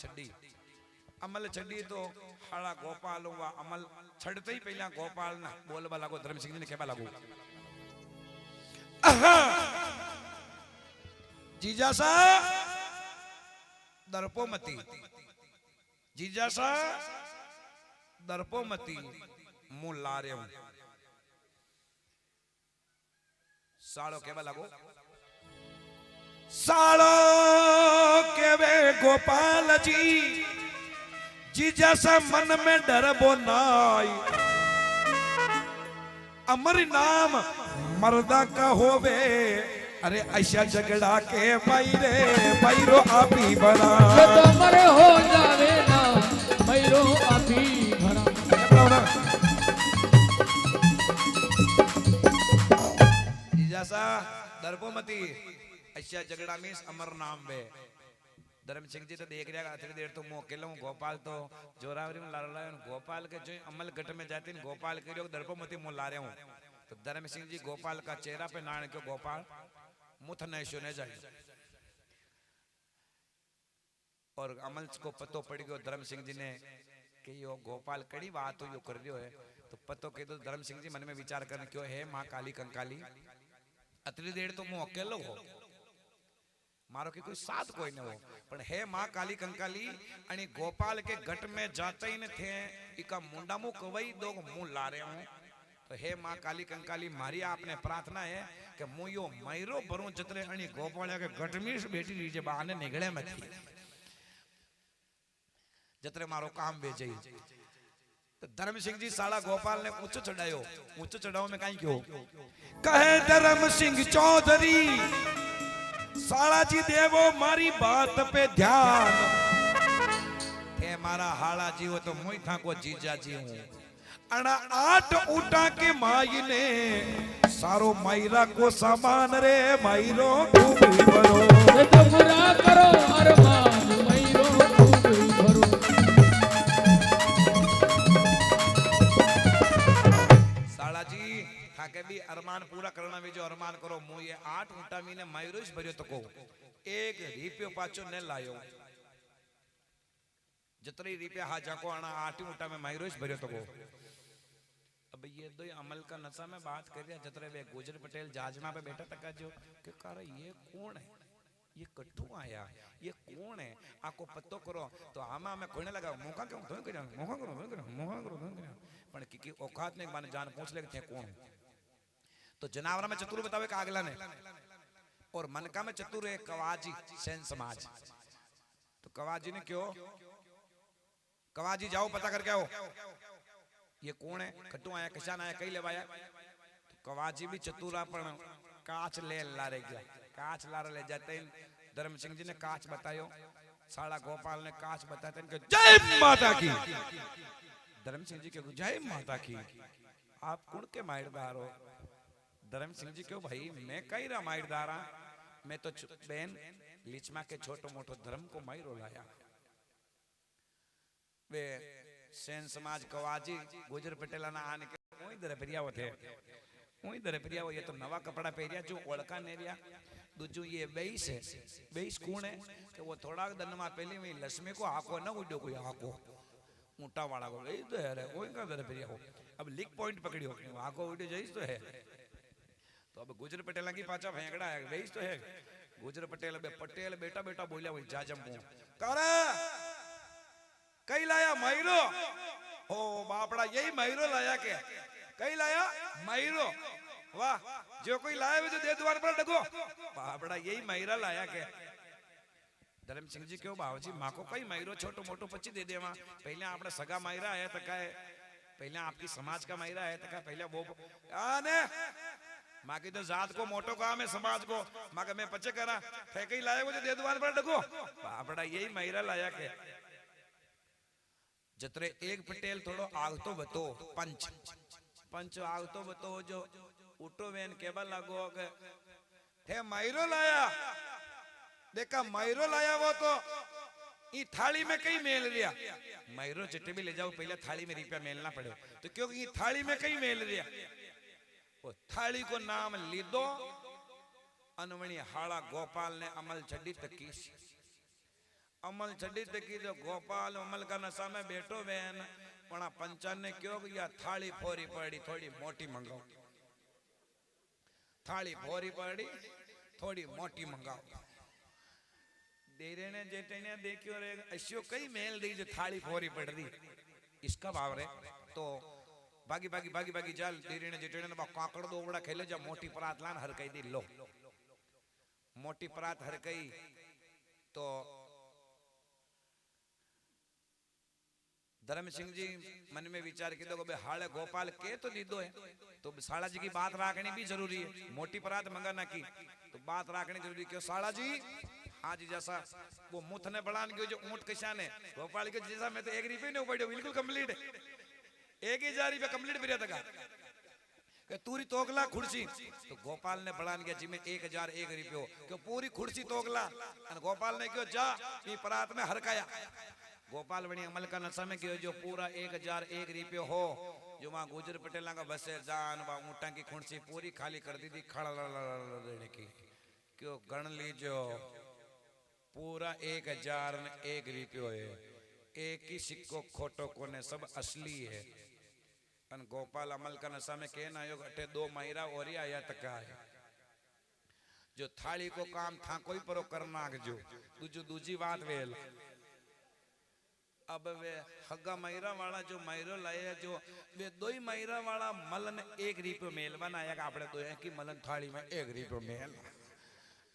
छड़ी तो हाड़ा गोपाल वा अमल छड़ते ही पहला गोपाल ना बोलबा लागो धर्म सिंह जी ने कहबा लागो जीजा सा दर्पो मती जीजा सा दर्पो मती मुंह ला रहे हूं साड़ो कहबा लागो सालो के वे गोपाल जी जीजा सा मन में डरबो नाई अमर नाम मर्दा का होवे अरे ऐसा झगड़ा के बैरो आपी बना ये तो मरे हो जावे ना बैरो आपी भरा जीजासा दरबो मती ऐसा झगड़ा में अमर नाम बे धर्म सिंह जी तो देख रहा थोड़ी देर तो मुंह अकेला गोपाल तो जोरावरी में ला रहा है गोपाल के जो अमल गट में जाते हैं गोपाल के लोग दरबो मती मुंह ला रहे हूं तो धर्म सिंह जी गोपाल का चेहरा पे नाण के गोपाल मुथ नहीं सुने जाए और अमल को पतो पड़ गयो धर्म सिंह जी ने कि यो गोपाल कड़ी बात यो कर दियो है तो पतो कह दो धर्म सिंह जी मन में विचार करने क्यों है माँ काली कंकाली अतरी देर तो मुंह अकेलो हो मारो की कोई साथ कोई न हो पण हे मां काली कंकाली आणि गोपाल के घट में जाते ही न थे इका मुंडा मु कवई दो मुंह ला रहे हूं तो हे मां काली कंकाली मारी आपने प्रार्थना है कि मु यो मैरो भरूं जतरे आणि गोपाल के घट में बैठी रीजे बाने निगळे मथी जतरे मारो काम वे जई तो धर्म सिंह जी साला गोपाल ने ऊंचो चढ़ायो ऊंचो चढ़ाओ में काई क्यों कहे धर्म सिंह चौधरी साला जी देवो मारी बात पे ध्यान हे मारा हाड़ा जी हो तो मुई था को जीजा जी हूं अना 8 ऊँटा के माई ने सारो मायरा को सामान रे मायरो खूब भरो तो पूरा करो अरमान मैरो खूब भरो साला जी थाके भी अरमान पूरा करना में जो अरमान करो मु ये 8 ऊँटा मीने मायरोज भरियो तो को एक रुपयो पाछो ने लायो जतरी रुपया हा जाको आना 8 ऊँटा में मायरोज भरियो तो को अब ये दो अमल का नशा में बात कर रहा जतरे वे गुजर पटेल जाजमा पे बैठा तका जो कि कार ये कौन है ये कट्ठू आया ये कौन है आपको पत्तो करो तो आमा में कोने लगा मौका क्यों तो करो मौका करो पण की औकात ने माने जान पूछ ले थे कौन तो जनावरा में चतुर बतावे का अगला ने और मनका में चतुर है कवाजी सैन समाज तो कवाजी ने क्यों कवाजी जाओ पता करके आओ ये कौन है कट्टू आया किसान आया कई लेवाया तो कवाजी भी चतुरा पण काच ले लारे गया काच लारे ले जाते धर्म सिंह जी ने काच बतायो साला गोपाल ने काच बताते कि जय माता की धर्म सिंह जी के जय माता की आप कौन के माइरदार हो धर्म सिंह जी क्यों भाई मैं कई रहा माइरदार मैं तो बहन लीचमा के छोटो मोटो धर्म को मायरो लाया वे सेन समाज कवाजी गुजर पटेला ना आने के कोई दरे प्रिया वो थे कोई दरे प्रिया वो ये तो नवा कपड़ा पहरिया जो ओळखा ने रिया दूजू ये वेइस है वेइस कौन है कि वो थोड़ा दिन में पहले में लक्ष्मी को आको न उड्यो कोई आको ऊंटा वाला को वेइस तो है कोई का दरे प्रिया हो अब लिक पॉइंट पकड़ियो आको उड्यो जइस तो है तो अब गुजर पटेला की पाछा फेंकड़ा है वेइस तो है गुजर पटेल बे पटेल बेटा बेटा बोलिया वही जाजम को करे कई लाया मैरो ओ बापड़ा यही मैरो लाया के कई लाया मैरो वाह जो कोई लाया जो दे दुआर पर लगो बापड़ा यही मैरा लाया के धर्म सिंह जी क्यों बाबूजी माँ को कई मैरो छोटो मोटो पची दे देवा पहले आपने सगा मैरा है तो काय पहले आपकी समाज का मैरा है तो काय पहले वो आने माँ की तो जात को मोटो काम है समाज को माँ का मैं पचे करा फेंक ही लाया वो जो दे दुआर पर लगो बापड़ा यही मैरा लाया के जतरे एक पटेल थोड़ो आगतो बतो पंच पंच आगतो बतो जो उठो वेन केबल लागो के थे मैरो लाया देखा मैरो लाया वो तो ई थाली में कई मेल रिया मैरो जितने भी ले जाओ पहले थाली में रुपया मेलना पड़े तो क्योंकि थाली में कई मेल रिया वो थाली को नाम लीदो अनवणी हाड़ा गोपाल ने अमल छड़ी तकी अमल छड़ी तकी जो गोपाल अमल का नशा में बैठो बहन पण पंचान ने क्यों या थाली फोरी पड़ी थोड़ी मोटी मंगाओ थाली फोरी पड़ी थोड़ी मोटी मंगाओ देरे ने जेठे ने देखियो रे ऐसियो कई मेल दी जो थाली फोरी पड़ रही इसका भाव रे तो भागी भागी भागी भागी जाल देरे ने जेठे ने काकड़ दो बड़ा खेले जा मोटी परात लान हर कई दी लो मोटी परात हर कई तो धर्म सिंह जी मन में विचार की तो हाले गोपाल के तो दीदो है तो साला जी की बात रखनी भी जरूरी है मोटी परात मंगाना की तो बात रखनी जरूरी क्यों साला जी हाँ जी जैसा वो मुथ ने बढ़ान गयो जो ऊंट किसान है गोपाल के जैसा मैं तो 1 रुपये नहीं उपाड़ो बिल्कुल कंप्लीट 1000 रुपया कंप्लीट फिर तक तूरी तोगला खुर्सी तो गोपाल ने बढ़ान गया जिम्मे 1001 रुपयो क्यों पूरी खुर्सी तोगला गोपाल ने क्यों जा परात में हरकाया गोपाल बनी अमल का नशा में क्यों जो पूरा 1001 रुपये हो जो वहां गुजर पटेला का बसे जान वहां ऊँटा की खुर्सी पूरी खाली कर दी थी खड़ा देने की क्यों गण लीजो पूरा 1001 रुपयो है एक ही सिक्को खोटो कोने सब असली है अन गोपाल अमल का नशा में कहना योग अटे 2 महिरा और आया तक है जो थाली को काम था कोई परो कर नाखजो दूजी बात वेल अब वे हगा मैरा वाला जो मैरो लाया जो वे दो ही मैरा वाला मलन एक रिपो मेल बनाया कि आपने दो की मलन थाली में एक रिपो मेल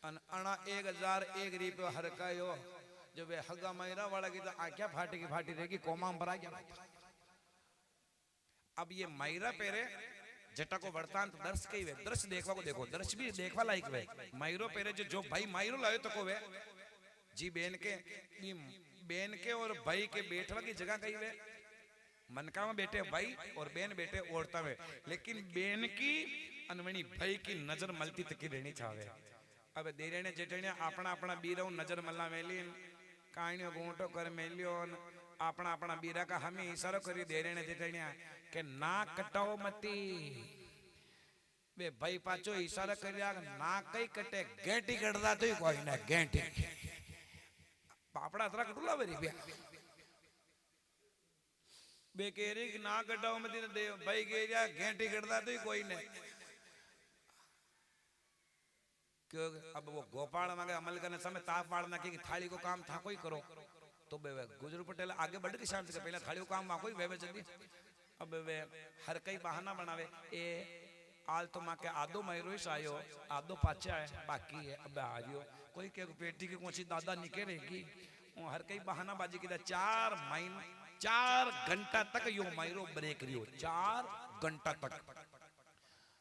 अना 1001 रिपो हरकायो जो वे हगा मैरा वाला की तो आख्या फाटी रहेगी कोमाम पर आ गया। अब ये मैरा पेरे जटा को वर्तांत दर्श कही वे दर्श देखवा को देखो दर्श भी देखवा लायक वे मैरो पेरे जो भाई मैरो लायो तो को वे जी बेन के और भाई के बैठवा की जगह कही वे मनका में बैठे भाई और बेन बैठे औरता में लेकिन बेन की अनवणी भाई की नजर मलती तकी रहनी चाहे। अब देरेने जेठने अपना अपना बीरो नजर मल्ला मेली कहानियों गोटो कर मेलियो अपना अपना बीरा का हमें इशारो करी देरेने जेठनिया के ना कटाओ मती वे भाई पाचो इशारा करिया ना कई कटे गेंटी कटदा तो कोई ना गेंटी पापड़ा तरा कटुला वेरी बे बे केरी ना कटाओ मती ने दे भाई केरिया गेंटी कटदा तो कोई ने क्यों अब वो गोपाल मांगे अमल करने समय ताप पाड़ना की थाली को काम था कोई करो तो बे गुजर पटेल आगे बढ़ के शांत से पहले थाली को काम कोई वे जल्दी अब वे हर कई बहाना बनावे ए आल तो मां के आदो मैरोइस आयो आदो पाचे आए बाकी है अब आजियो कोई के पेटी की कोची दादा निकलेगी हर कई बहाना बाजी की 4 घंटा तक यो मैरो ब्रेक रियो 4 घंटा तक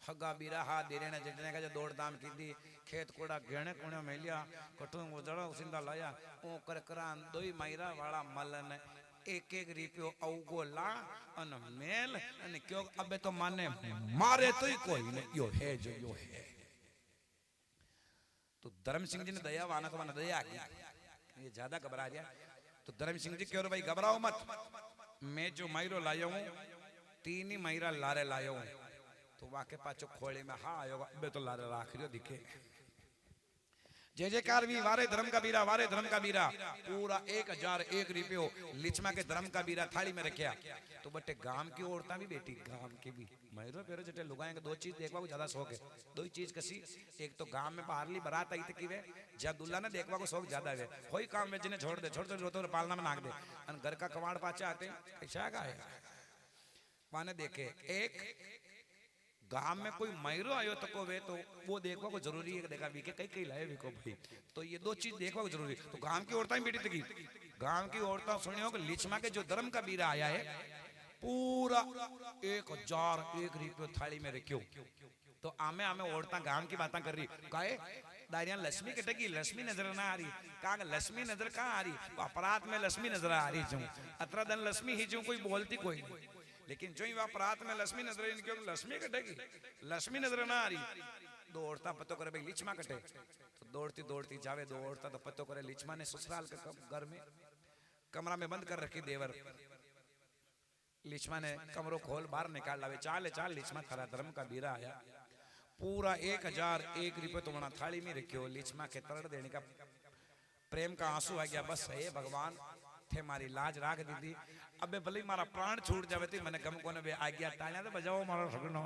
हगा बीरा हा देने जटने का जो दौड़ दाम की दी खेत कोड़ा घेने कोने मेलिया कठों जड़ा उसिंदा लाया ओ कर करान दोई मैरा वाला मलन एक रिपियो औगो ला अन मेल अन क्यों अबे तो माने मारे तो ही कोई ने यो है जो यो है। तो धर्म सिंह जी ने दया वाना तो माना दया आ गई ये ज्यादा घबरा गया तो धर्म सिंह जी क्यों भाई घबराओ मत मैं जो मैरो लाया हूं 3 ही मैरा लारे लाया हूं तो वाके पाचो खोले में हा आयो अबे तो लारे राख रियो दिखे जय जयकार भी वारे धर्म का बीरा पूरा 1001 रुपयो लिचमा के धर्म का बीरा थाली में रखा तो बटे गांव की औरतां भी बेटी गांव के भी मैरो पेरो जटे लुगाएंगे 2 चीज देखवा को ज्यादा शौक है 2 ही चीज कसी एक तो गांव में बाहरली बारात आई थी वे जब दुल्ला ने देखवा को शौक ज्यादा है कोई काम में जिन्हें छोड़ दे तो पालना में नाक दे और घर का कमाड़ पाचा आते ऐसा का है माने देखे एक गांव में कोई मैरो आयो तो को वे तो वो देखवा को जरूरी है देखा वीके कई लाए वीको भाई तो ये 2 चीज देखवा को जरूरी तो गांव की औरतें बेटी थी गांव की औरतें सुनियो कि लिचमा के जो धर्म का बीरा आया है पूरा 1001 रुपयो थाली में रखियो तो आमे औरतें गांव की बातें कर रही काहे दारियां लक्ष्मी कटेगी लक्ष्मी नजर ना आ रही कहा लक्ष्मी नजर कहाँ आ रही अपराध में लक्ष्मी नजर आ रही जो अतरा दिन लक्ष्मी ही जो कोई बोलती कोई लेकिन जो ही वह अपराध में लक्ष्मी नजर क्यों लक्ष्मी कटेगी लक्ष्मी नजर ना आ रही 2 औरता पतो करे भाई लिचमा कटे तो दौड़ती जावे 2 औरता तो पतो करे लिचमा ने ससुराल के घर में कमरा में बंद कर रखी देवर लिचमा ने कमरों खोल बाहर निकाल लावे चाल लिचमा थारा धर्म का बीरा आया पूरा 1001 रुपये तो मना थाली में रखियो लिचमा के तरड़ देने का प्रेम का आंसू आ गया बस हे भगवान थे मारी लाज राख दी थी अबे भले मारा प्राण छूट जावे थी मैंने गम कोने आ गया तालियां तो बजाओ मारा सगनो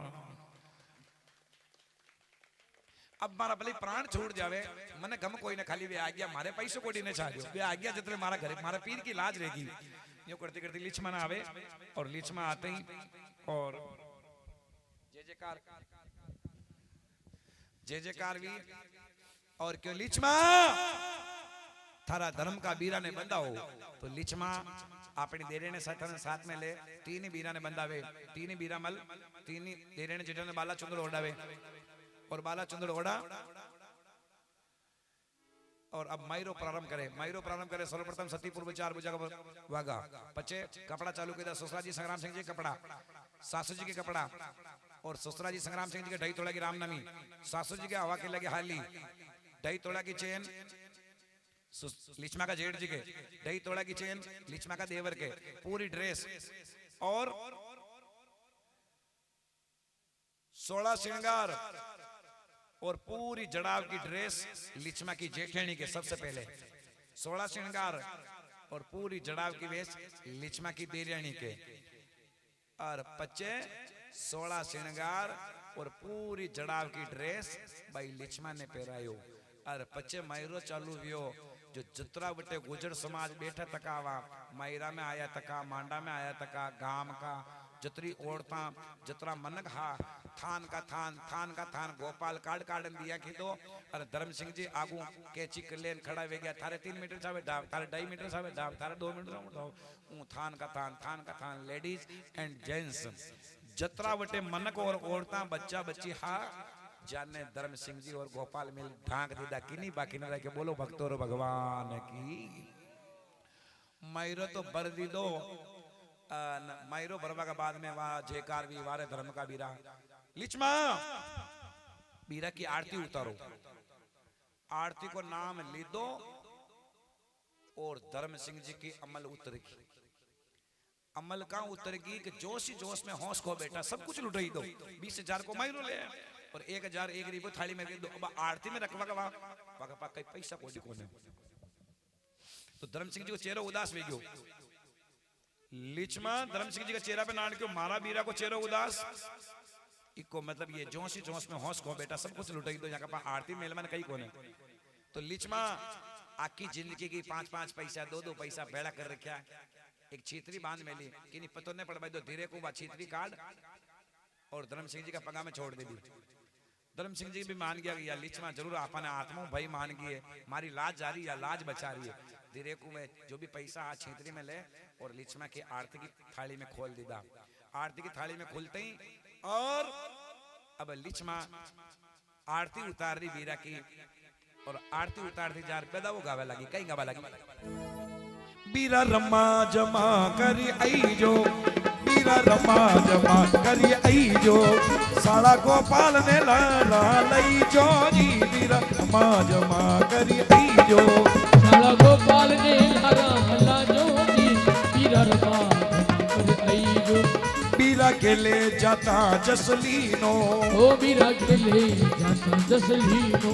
अब मारा भले प्राण छूट जावे मैंने गम कोई ने खाली वे आ गया मारे पैसे कोड़ी ने छाड़ियो वे आ गया जितने मारा घर मारा पीर की लाज रहेगी यो करते करते लिचमा ना आवे और लिचमा आते ही और जय जयकार भी और क्यों लिचमा थारा धर्म का बीरा ने बंधा हो तो लिचमा अपनी देरे ने साथ में ले 3 ही बीरा ने बंधावे 3 ही बीरा मल 3 ही देरे ने जेठा ने बाला चुंदड़ ओढ़ावे और बाला चुंदड़ ओढ़ा और अब मैरो प्रारंभ करे सर्वप्रथम सती पूर्व 4 बुझा वागा पचे कपड़ा चालू किया ससुरा जी संग्राम सिंह जी कपड़ा सासू जी के कपड़ा और ससुरा जी संग्राम सिंह जी के ढाई तोड़ा की रामनवमी सासू जी के हवा के लगे हाली ढाई तोड़ा की चेन लिचमा का जेठ जी के ढाई तोड़ा की चेन लिचमा का देवर के पूरी ड्रेस और 16 श्रृंगार और पूरी जड़ाव की ड्रेस लिचमा की जेठेणी के सबसे पहले 16 श्रृंगार और पूरी जड़ाव की वेश लिचमा की देरियाणी के और 25 16 श्रृंगार और पूरी जड़ाव की ड्रेस भाई लिचमा ने पहरायो और पचे मायरो चालू वियो जो जतरा बटे गुजर समाज बैठा तकावा मायरा में आया तका मांडा में आया तका गांव का जतरी औरता जतरा मनक हा थान का थान गोपाल काट काटन दिया खीदो और धर्म सिंह जी आगू कैची कलेन खड़ा वे गया थारे 3 मीटर सावे डाब थारे 2.5 मीटर सावे डाब थारे 2 मीटर सावे डाब थान का थान लेडीज एंड जेंट्स जतरा बटे मनक और औरता बच्चा बच्ची हा जाने धर्म सिंह जी और गोपाल मिल ढांक दीदा किनी बाकी न रह के बोलो भक्तों रो भगवान की मायरो तो बर दी दो मायरो भरवा के बाद में वहां जयकार भी वारे धर्म का बीरा लिचमा बीरा की आरती उतारो आरती को नाम ली दो और धर्म सिंह जी की अमल उतरेगी अमल का उतरेगी कि जोश ही जोश में होश खो बेटा सब कुछ लुटाई दो 20,000 को मायरो ले और 1,000 एक रिपो थाली में दो अब आरती में रखवा का कई पैसा कोई कोने तो धर्म सिंह जी को चेहरा उदास हो गयो लिचमा धर्म सिंह जी का चेहरा पे नान क्यों मारा बीरा को चेहरा उदास इको मतलब ये जोश ही जोश में होश खो बेटा सब कुछ लुटाई दो यहाँ का आरती मेल में कई कोने तो लिचमा आखी जिंदगी की 5-5 पैसा 2-2 पैसा बेड़ा कर रखा एक छीतरी बांध में ली कि नहीं पतो नहीं पड़ भाई तो धीरे को छीतरी काट और धर्म सिंह जी का पगा में छोड़ दे दी धर्म सिंह जी भी मान गया या लिचमा जरूर आपने आत्मा भाई मान गई मारी लाज जा रही है लाज बचा रही है धीरे को में जो भी पैसा आज छीतरी में ले और लिचमा की आरती की थाली में खोल दीदा आरती की थाली में खुलते ही और अब लिचमा आरती उतार दी बीरा की और आरती उतार दी जार पैदा वो गावे लगी कहीं गावा लगी बीरा रमा जमा करी आई जो बीरा रमा जमा करी आई जो साड़ा गोपाल ने लाला लई जो जी बीरा रमा जमा करी आई जो साड़ा गोपाल ने लाला जो जी बीरा रमा जमा करी आई जो बीरा के ले जाता जसलीनो ओ बीरा के ले जाता जसलीनो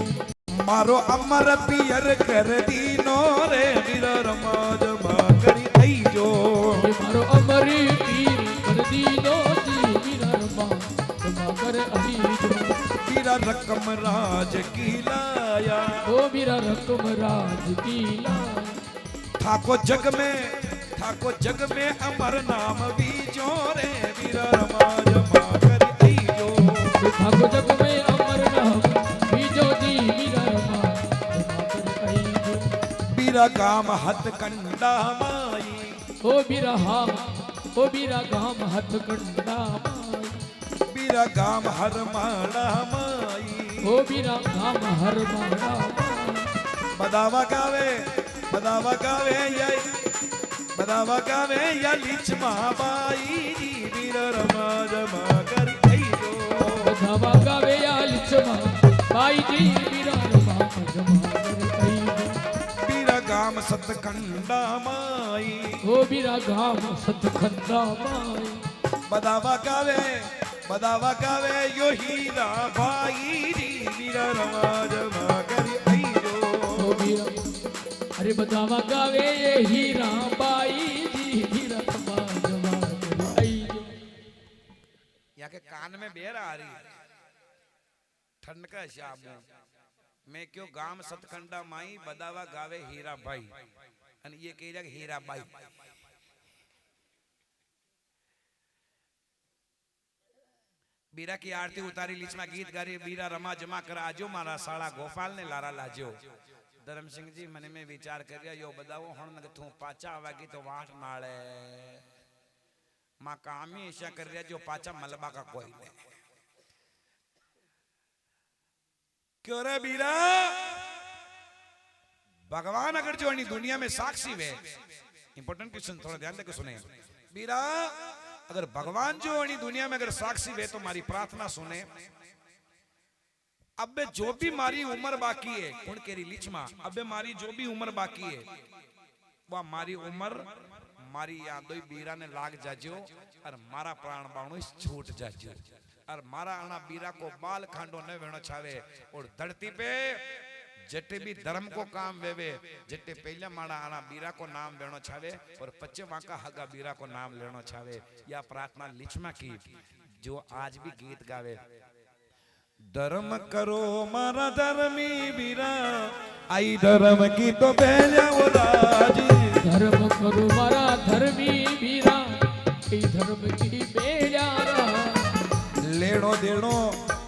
मारो अमर पियर कर दीनो रे बीरा रमा जमा करी आई जो मारो अमर पीर कर दीनो जी बीरा रमा जमा कर आई जो बीरा रकम राज की लाया ओ बीरा रकम राज की लाया ठाको जग में अमर नाम बीजो रे बीरा रमा जमा करी आई जो ठाको जग में अमर नाम बीजो जी बीरा रमा जमा कर आई जो बीरा गाम हथ कंडा माई ओ बीरा गाम हथ कंडा माई बीरा गाम हर माला माई ओ बीरा गाम हर माला माई बदावा गावे या लिचमा बाई जी बीरा रमा जमा करी आई जो बदावा गावे या लिचमा बाई जी बीरा रमा जमा कर आई जो बीरा गाम सतखंडा माई ओ बीरा गाम सतखंडा माई बदावा गावे यो हीरा भाई जी बीरा रमा जमा करी आई जो ओ बीरा अरे बदावा गावे ये हीरा बाई जी हीरा रमा जमा कर आई जो यहाँ के कान में बेर आ रही है ठंड का शाम मैं क्यों गाम सतखंडा माई बदावा गावे हीरा भाई અને ये कह रहा हीरा बाई बीरा की आरती उतारी लीचमा गीत गारी बीरा रमा जमा कर आजो मारा साड़ा गोपाल ने लारा लाजो धर्म सिंह जी मन में विचार कर यो बदावो हण न तू पाचा आवागी तो वाट नाले मां काम ही ऐसा कर रहा जो पाचा मलबा का कोई नहीं क्यों रे बीरा भगवान अगर जो दुनिया में साक्षी वे इंपॉर्टेंट क्वेश्चन थोड़ा ध्यान देकर सुने बीरा अगर भगवान जो दुनिया में अगर साक्षी वे तो हमारी प्रार्थना सुने अब जो भी मारी उम्र बाकी है कौन केरी लिचमा अब मारी जो भी उम्र बाकी है वह मारी उम्र मारी यादों बीरा ने लाग जाजो और मारा प्राण बाणो छूट जाजो और मारा आना बीरा को बाल खांडो न वेणो छावे और धरती पे जटे भी धर्म को काम वेवे जटे पहले माड़ा आना बीरा को नाम लेनो छावे और पच्चे वाका हगा बीरा को नाम लेनो छावे या प्रार्थना लिचमा की जो आज भी गीत गावे धर्म करो मारा धर्मी वीरा आई धर्म की तो पहले वो राजी धर्म करो मारा धर्मी वीरा ई धर्म की बेड़ारा लेनो देनो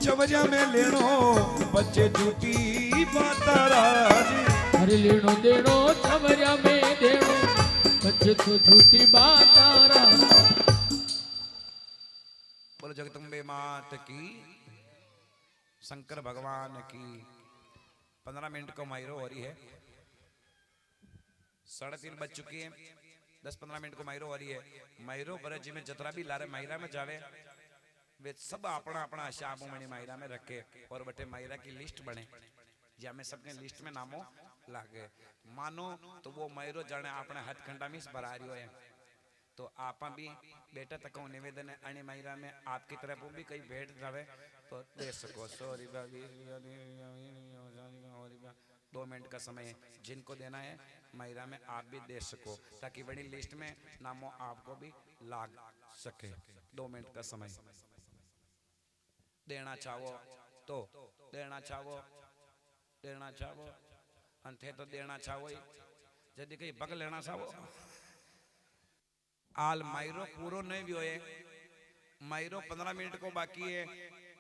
चवजा में लेनो बच्चे झूठी बाता राजी हरे लेनो देनो छवरिया में देनो बच्चे तो झूठी बातारा। बोलो जगदम्बे मात की, शंकर भगवान की। 15 मिनट को मायरो हो रही है, 3:30 बज चुकी है। 10-15 मिनट को मायरो हो रही है। मायरो बरजी में जतरा भी लारे मायरा में जावे वे सब अपना अपना शाबू मणि मायरा में रखे और बटे मायरा की लिस्ट बने जी हमें सबके लिस्ट में नामों लागे। मानो तो वो मायरो जाने अपने हथखंडा में भरा रही है तो आप भी बेटा तक निवेदन है अणी मायरा में आपकी तरफ भी कई भेंट जावे तो दे सको। 2 मिनट का समय है जिनको देना है मायरा में आप भी दे सको ताकि बड़ी लिस्ट में नामों आपको भी लाग सके। 2 मिनट का समय देना चाहो तो देना चाहो अंथे तो देना चाहो यदि कहीं बग लेना चाहो आल मायरो पूरो नहीं भी होए मायरो 15 मिनट को बाकी है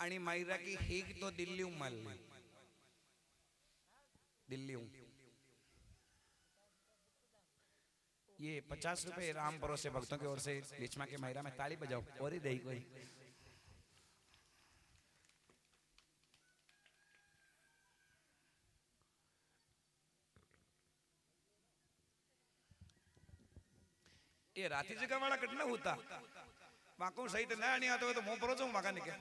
आणि मायरा की हीक तो दिल्ली मल दिल्ली ये 50 रुपए राम भरोसे भक्तों की ओर से बीचमा के मायरा में ताली बजाओ और ही दही कोई ये राती जगह वाला कटना होता वाको सही तो नया नहीं आता तो मुंह परोचो वाका निके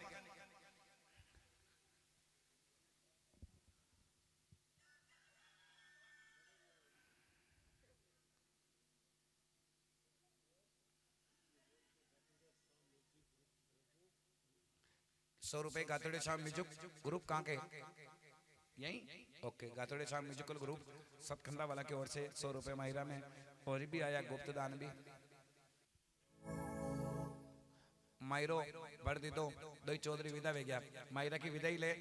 ₹100 गातोड़े शाम म्यूजिक ग्रुप कहाँ के यही ओके गातोड़े शाम म्यूजिकल ग्रुप सतखंडा वाला की ओर से ₹100 माहिरा में और भी आया गुप्त दान भी मायरो बढ़ दी तो दोई चौधरी विदा वे गया मायरा की विदाई ले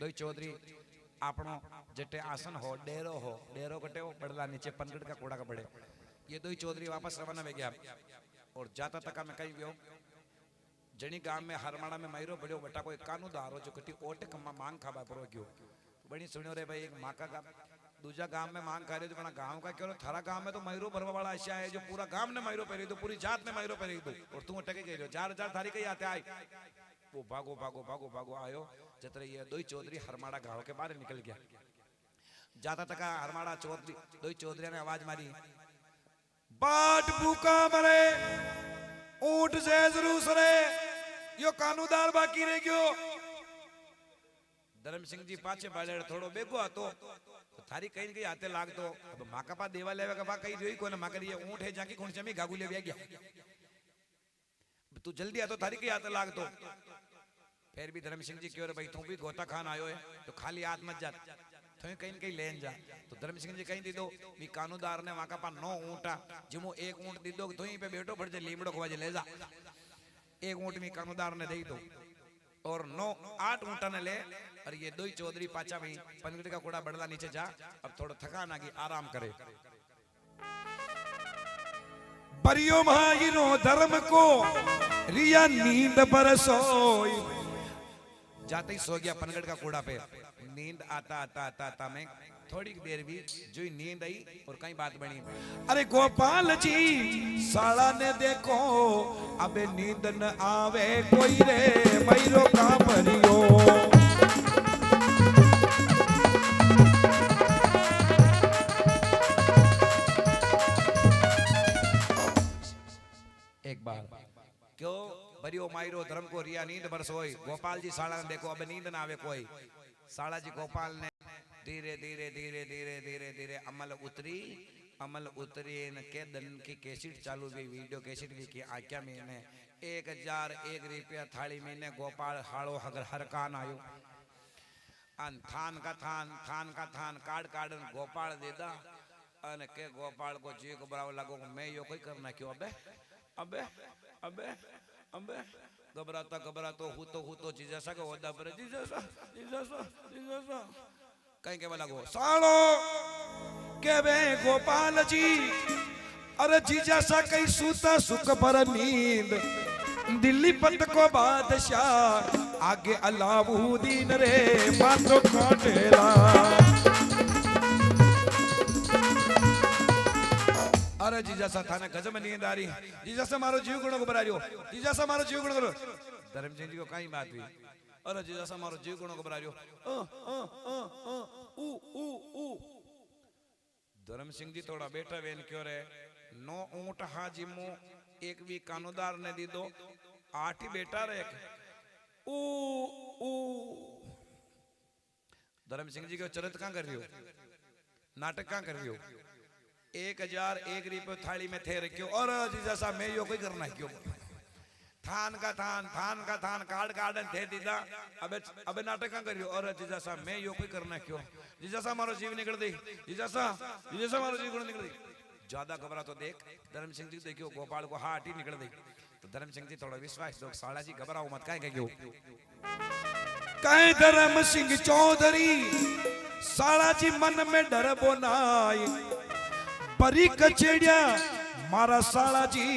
दोई चौधरी आपनो जटे आसन हो डेरो कटे हो बड़ला नीचे पनगढ़ का कोड़ा का पड़े ये दोई चौधरी वापस रवाना वे गया और जाता तका में कहीं व्यो जनी गांव में हरमाड़ा में मायरो बड़ो बटा कोई कानू दारो जो कटी ओटे कम्मा मांग खाबा परो क्यों बड़ी सुनियो रे भाई एक माँ का दूसरा गांव में मांग खा रहे तो गांव का क्यों थारा गांव में तो मयूरो भरवा वाला आशा है जो पूरा गांव ने मयूरो पहरी तो पूरी जात में मयूरो पहरी दो और तुम टके गए 4 थारी कहीं आते आए वो भागो भागो भागो भागो आयो जतरे ये दोई चौधरी हरमाड़ा गांव के बाहर निकल गया जाता तक हरमाड़ा चौधरी दोई चौधरी ने आवाज मारी बाट भूखा मरे ऊंट से जरूर सरे यो कानूदार बाकी रह गयो धर्म सिंह जी पाछे बाले थोड़ो बेगो आतो तो थारी कहीं कहीं आते लाग तो अब माका पा देवा लेवे का पा कहीं जोई कोने माका ये ऊंट है जाकी कौन से में गागू ले गया तू जल्दी आ तो थारी कहीं आते लाग तो फिर भी धर्म सिंह जी क्यों रे भाई तू भी गोता खान आयो है तो खाली हाथ मत जा तो कहीं कहीं लेन जा तो धर्म सिंह जी कहीं दी दो मी कानूदार ने माका पा 9 ऊंटा जिमो 1 ऊंट दी दो तो ही पे बैठो फट जे लीमड़ो खवाजे ले जा 1 ऊंट मी कानूदार ने दे दो और 8 ऊंटा ने ले और ये दोई चौधरी पाचा भी पनगढ़ का कोड़ा बड़ला नीचे जा अब थोड़ा थकान आ गई आराम करे परियो महागिरो धर्म को रिया नींद बरसोई जाते ही सो गया पनगढ़ का कोड़ा पे नींद आता में थोड़ी देर भी जो नींद आई और कहीं बात बनी अरे गोपाल जी साला ने देखो अबे नींद न आवे कोई रे मयूरो का परियो एक बार क्यों बरियो मायरो धर्म को रिया नींद बरसोई गोपाल जी साला ने देखो अब नींद ना आवे कोई साला जी गोपाल ने धीरे धीरे धीरे धीरे धीरे धीरे अमल उतरी न के दन की कैसेट चालू हुई वीडियो कैसेट भी की आज्ञा महीने 1001 रुपया थाली महीने गोपाल हाड़ो हगर हर कान आयो अन थान का थान काट गोपाल देदा अन के गोपाल को जी को बराबर लगो मैं यो कोई करना क्यों अबे अंबे घबराता घबरातो हूँ तो जीजासा के ओदा पर जीजासा जीजासा जीजासा कहीं के वाला गो सालो के वे गोपाल जी अरे जीजासा कहीं सूता सुख पर नींद दिल्ली पत को बादशाह आगे अलाउद्दीन रे मातो काटेला अरे जीजासा थाने गजब नींद आ रही जीजासा मारो जीव गुणों को बरा जीजासा मारो जीव गुणों करो धर्म सिंह जी को कहीं बात हुई अरे जीजासा मारो जीव गुणों को बरा धर्म सिंह जी थोड़ा बेटा वेन क्यों रे 9 ऊंट हाजी मु एक भी कानूदार ने दी दो 8 ही बेटा रे ऊ ऊ धर्म सिंह जी को चरित कहां कर रही हो नाटक कहां कर रही हो 1001 रुपये थाली में थे रखियो और जीजा साहब मैं यो कोई करना है क्यों थान का थान कार्ड गार्डन थे दीदा अबे नाटक कहां कर रही हो और जीजा साहब मैं यो कोई करना है क्यों जीजा साहब मारो जीव निकल दी जीजा साहब मारो जीव निकल दी ज्यादा घबरा तो देख धर्म सिंह जी देखियो गोपाल को हाथ ही निकल दी तो धर्म सिंह जी थोड़ा विश्वास दो साला जी घबराओ मत काहे क्यों कहे धर्म सिंह चौधरी साला जी मन में डर बोनाई परी कचेड़िया मारा साला जी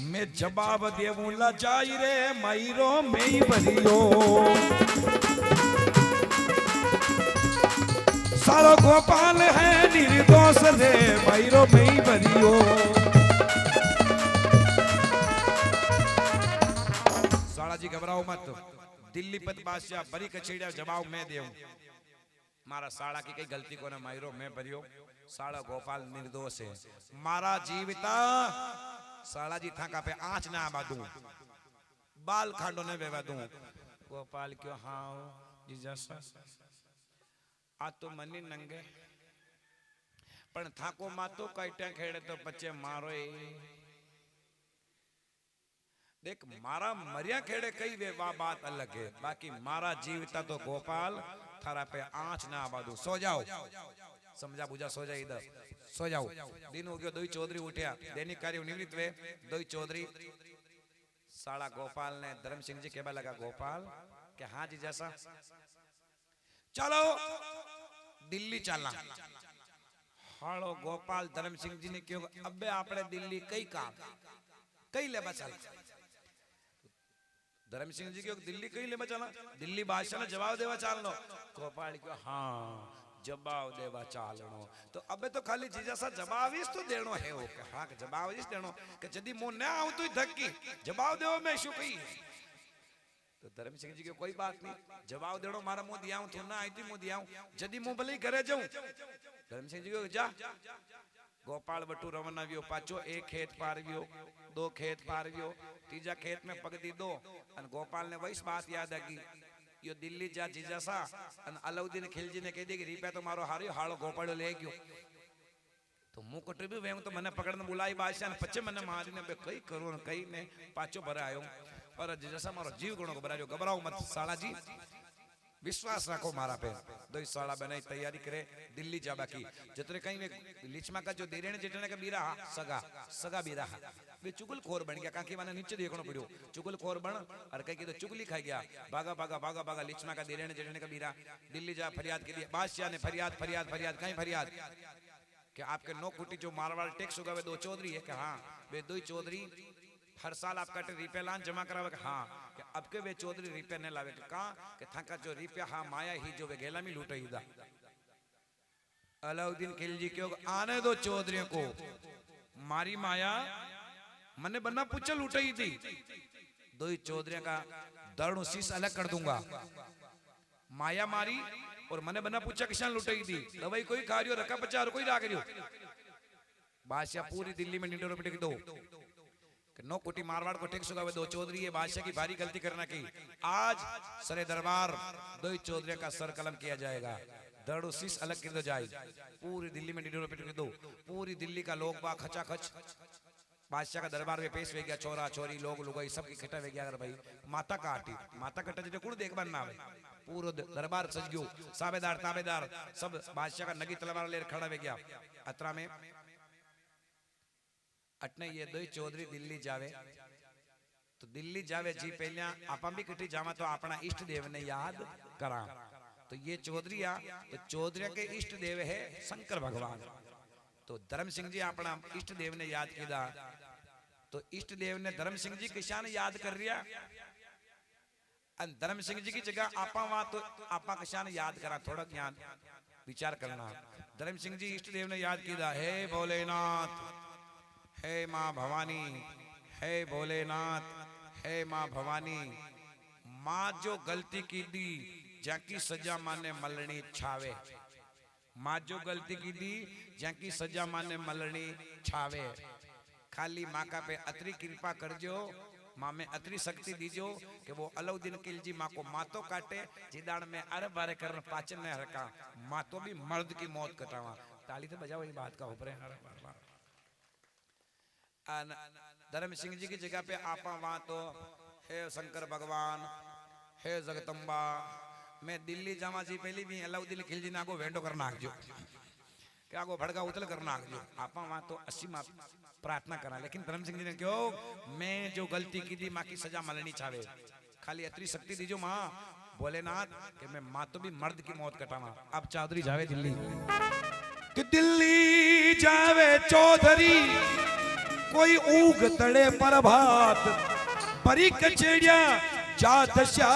मैं जवाब देवू ला जाई रे मायरो में ही भरियो सालो गोपाल है निर्दोष रे मायरो में ही भरियो साला जी घबराओ मत दिल्ली पत बादशाह बड़ी कचेड़िया जवाब मैं देऊं मारा साला की कई गलती को ना मायरो मैं भरियो साला गोपाल निर्दोष है मारा जीविता साला जी था पे आंच ना आबादू बाल खांडो ने बेवा दूं गोपाल क्यों हाँ जीजासा आ तो मनी नंगे पण थाको मातो काइटा खेड़े तो बच्चे मारो देख मारा मरिया खेड़े कई वे वा बात अलग है बाकी मारा जीविता तो गोपाल थारा पे आंच ना आबादू सो जाओ समझा बुझा सो जाए इधर सो जाओ दिन हो गयो दोई चौधरी उठ्या दैनिक कार्य निवृत्त वे दोई चौधरी साला गोपाल ने धर्म सिंह जी कहने लगा गोपाल कि हाँ जी जैसा चलो दिल्ली चलना हालो गोपाल धर्म सिंह जी ने क्यों अबे आपने दिल्ली कई काम कई ले बचल धर्म सिंह जी क्यों दिल्ली कई ले बचला दिल्ली बादशाह ने जवाब देवा चालनो गोपाल क्यों हाँ जवाब देवा चालनो तो अबे तो खाली जीजा सा जवाब इस तो देनो है वो हाँ जवाब इस देनो कि जदी मो ना आऊं तो धक्की जवाब देवो मैं शू कही तो धर्म सिंह जी की कोई बात नहीं जवाब देनो मारा मुंह दियाऊं तो ना आई थी मुंह दियाऊं जदी मुंह भले घरे जाऊं धर्म सिंह जी को जा गोपाल बटू रवाना वियो पाचो एक खेत पार वियो 2 खेत पार वियो तीजा खेत में पग दी दो और गोपाल ने वही बात याद आगी यो दिल्ली जा जीजा सा और अलाउद्दीन खिलजी ने कह दी कि रुपया तो मारो हारियो हालो गोपाल ले गयो तो मुंह कटे भी वेम तो मने पकड़ने बुलाई बादशाह ने पचे मने मारी ने बे कई करो न कई ने पाचो भरे आयो और जीजा सा मारो जीव गुणो घबरायो घबराओ मत साला जी विश्वास रखो मारा पे दो साला बनाई तैयारी करे दिल्ली जाबा की जितने कहीं में लिचमा का जो देरेने जितने का बीरा सगा बीरा वे चुगलखोर बन गया काकी माने नीचे देखनो पड़ियो चुगलखोर बन और कहीं की तो चुगली खाई गया भागा लिचमा का देरेने जितने का बीरा दिल्ली जा फरियाद के लिए बादशाह ने फरियाद कहीं फरियाद कि आपके 9 कुटी जो मारवाड़ टैक्स होगा वे 2 चौधरी है कि हाँ वे 2 चौधरी हर साल आपका रुपया लान जमा करावे हाँ कि अब के वे चौधरी रुपया नहीं लावे कहा कि थाका जो रुपया हाँ माया ही जो वे गेला में लूटे ही दा अलाउद्दीन खिलजी क्यों आने दो चौधरियों को मारी माया मैंने बन्ना पूछा लूटे ही थी 2 चौधरियों का दर्द शीश अलग कर दूंगा माया मारी और मैंने बना पूछा किसान लुटाई थी दवाई कोई कार्यो रखा बच्चा और कोई राग बादशाह पूरी दिल्ली में निडर पिटे दो 9 कोटी मारवाड़ को टैक्स होगा 2 चौधरी है बादशाह की भारी गलती करना की आज सरे दरबार 2 चौधरी का सर कलम किया जाएगा दर्द शीश अलग कर दो जाए पूरी दिल्ली में निडर पिटे दो पूरी दिल्ली का लोग बा खचा खच बादशाह का दरबार में पेश हो गया छोरा छोरी लोग लुगाई सब इकट्ठा हो गया अगर भाई माता काटी माता कट्टा जो कुण देखबार ना आवे पूरो दरबार सज गयो साबेदार ताबेदार सब बादशाह का नगी तलवार लेकर खड़ा हो गया अतरा में अटने ये 2 चौधरी दिल्ली जावे तो दिल्ली जावे जी पहले आपा भी कटी जावा तो अपना इष्ट देव ने याद करा। तो ये चौधरी तो चौधरी के इष्ट देव है शंकर भगवान। तो धर्म सिंह जी अपना इष्ट देव ने याद किया। तो इष्ट देव ने धर्म सिंह जी किसान याद कर रिया। धर्म सिंह जी की जगह आपा वहां तो आपा किसान याद करा। थोड़ा ज्ञान विचार करना। धर्म सिंह जी इष्ट देव ने याद किया। हे भोलेनाथ, हे माँ भवानी, हे भोलेनाथ, हे माँ भवानी, माँ जो गलती की दी जाकी सजा माने मलनी छावे। माँ जो गलती की दी जाकी सजा माने मलनी छावे। खाली माँ का पे अतरी कृपा कर जो, माँ में अतरी शक्ति दीजो कि वो अलाउद्दीन खिलजी माँ को मातो काटे जिदान में अरे बारे करन पाचन ने हरका माँ तो भी मर्द की मौत कटावा। ताली तो बजाओ ये बात का ऊपर है। धर्म सिंह जी की जगह पे आपा वहां तो हे शंकर भगवान, हे जगदम्बा, मैं दिल्ली जावा जी पहली भी अलाउद्दीन खिलजी ना को वेंडो करना आजो क्या को भड़का उतल करना आजो। आपा वहां तो असी माँ प्रार्थना करा। लेकिन धर्म सिंह जी ने क्यों मैं जो गलती की थी माँ की सजा मलनी चाहे। खाली अतरी शक्ति दीजो माँ भोलेनाथ कि मैं माँ तो भी मर्द की मौत कटावा। अब चौधरी जावे दिल्ली कि दिल्ली जावे चौधरी कोई ऊग तड़े प्रभात परी कचेड़िया जा दशा।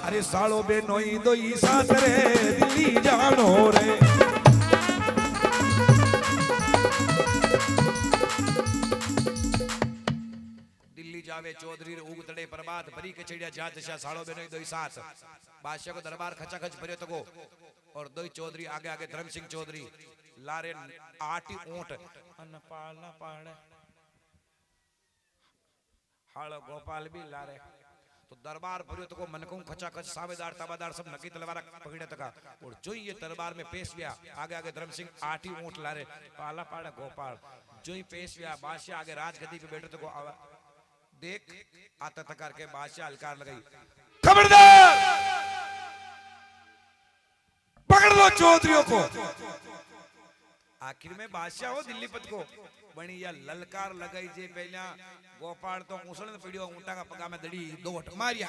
अरे सालो बेनोई दोई साथ रे दिल्ली जानो रे। जावे चौधरी उग तड़े प्रभात भरी कचेड़िया जा दशा सालो बेनोई दोई साथ। बादशाह को दरबार खचाखच भरियो तको और दोई चौधरी आगे आगे धर्म सिंह चौधरी लारे आटी ऊंट अन पालना पाड़े हाल गोपाल भी लारे। तो दरबार भरियो तको मनकू खचाखच सावेदार ताबादार सब नकी तलवार पकड़े तका। और जो ये दरबार में पेश गया आगे आगे धर्म सिंह आटी ऊंट लारे पाला पाड़ा गोपाल जो ही पेश गया। बादशाह आगे राजगद्दी पे बैठे तको देख आता तकार के बादशाह हलकार लगाई खबरदार पकड़ लो चौधरियों को। आखिर में बादशाह हो दिल्ली पत को बनी या ललकार लगाई जे पहला गोपाल तो मुसलन पीड़ियो ऊंटा का पगा में दड़ी दो हट मारिया।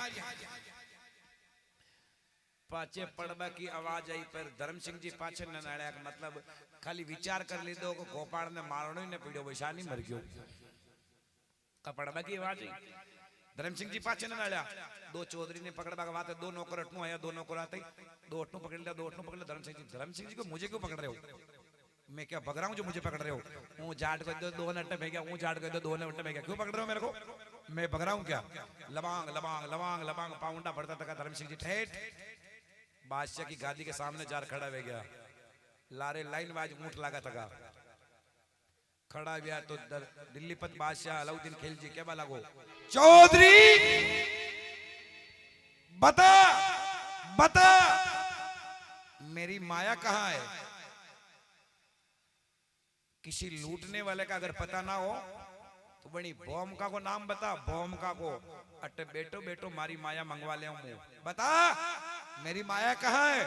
पाचे पड़बा की आवाज आई पर धर्म सिंह जी पाछे न नाड़या। मतलब खाली विचार कर ली दो गोपाल ने मारनो ही न पीड़ियो वैशानी मर गयो। कपड़बा की आवाज आई धर्म सिंह जी पाछे न नाड़या। दो चौधरी ने पकड़बा का बात है। दो नौकर अटनू आया दो नौकर आते दो अटनू पकड़ लिया दो अटनू पकड़ लिया। धर्म सिंह जी को मुझे क्यों पकड़ रहे हो? मैं क्या भग रहा हूँ जो मुझे पकड़ रहे हो? हूँ जाट को दो नट्टे फेंका हूँ जाट को दो नट्टे फेंका क्यों पकड़ रहे हो मेरे को? मैं भग रहा हूँ क्या? लबांग लबांग लबांग लबांग पाउंडा पड़ता था धर्म सिंह जी ठेठ बादशाह की गादी के सामने जार खड़ा हो गया। लारे लाइन वाज ऊंट लगा था खड़ा गया। तो दिल्ली पत बादशाह अलाउद्दीन खिलजी क्या बा लगो चौधरी बता बता मेरी माया कहाँ है? किसी लूटने वाले का अगर पता ना हो तो बड़ी भोमका को नाम बता। भोमका को अटे बेटो बेटो मारी माया मंगवा ले हूं। बता मेरी माया कहाँ है?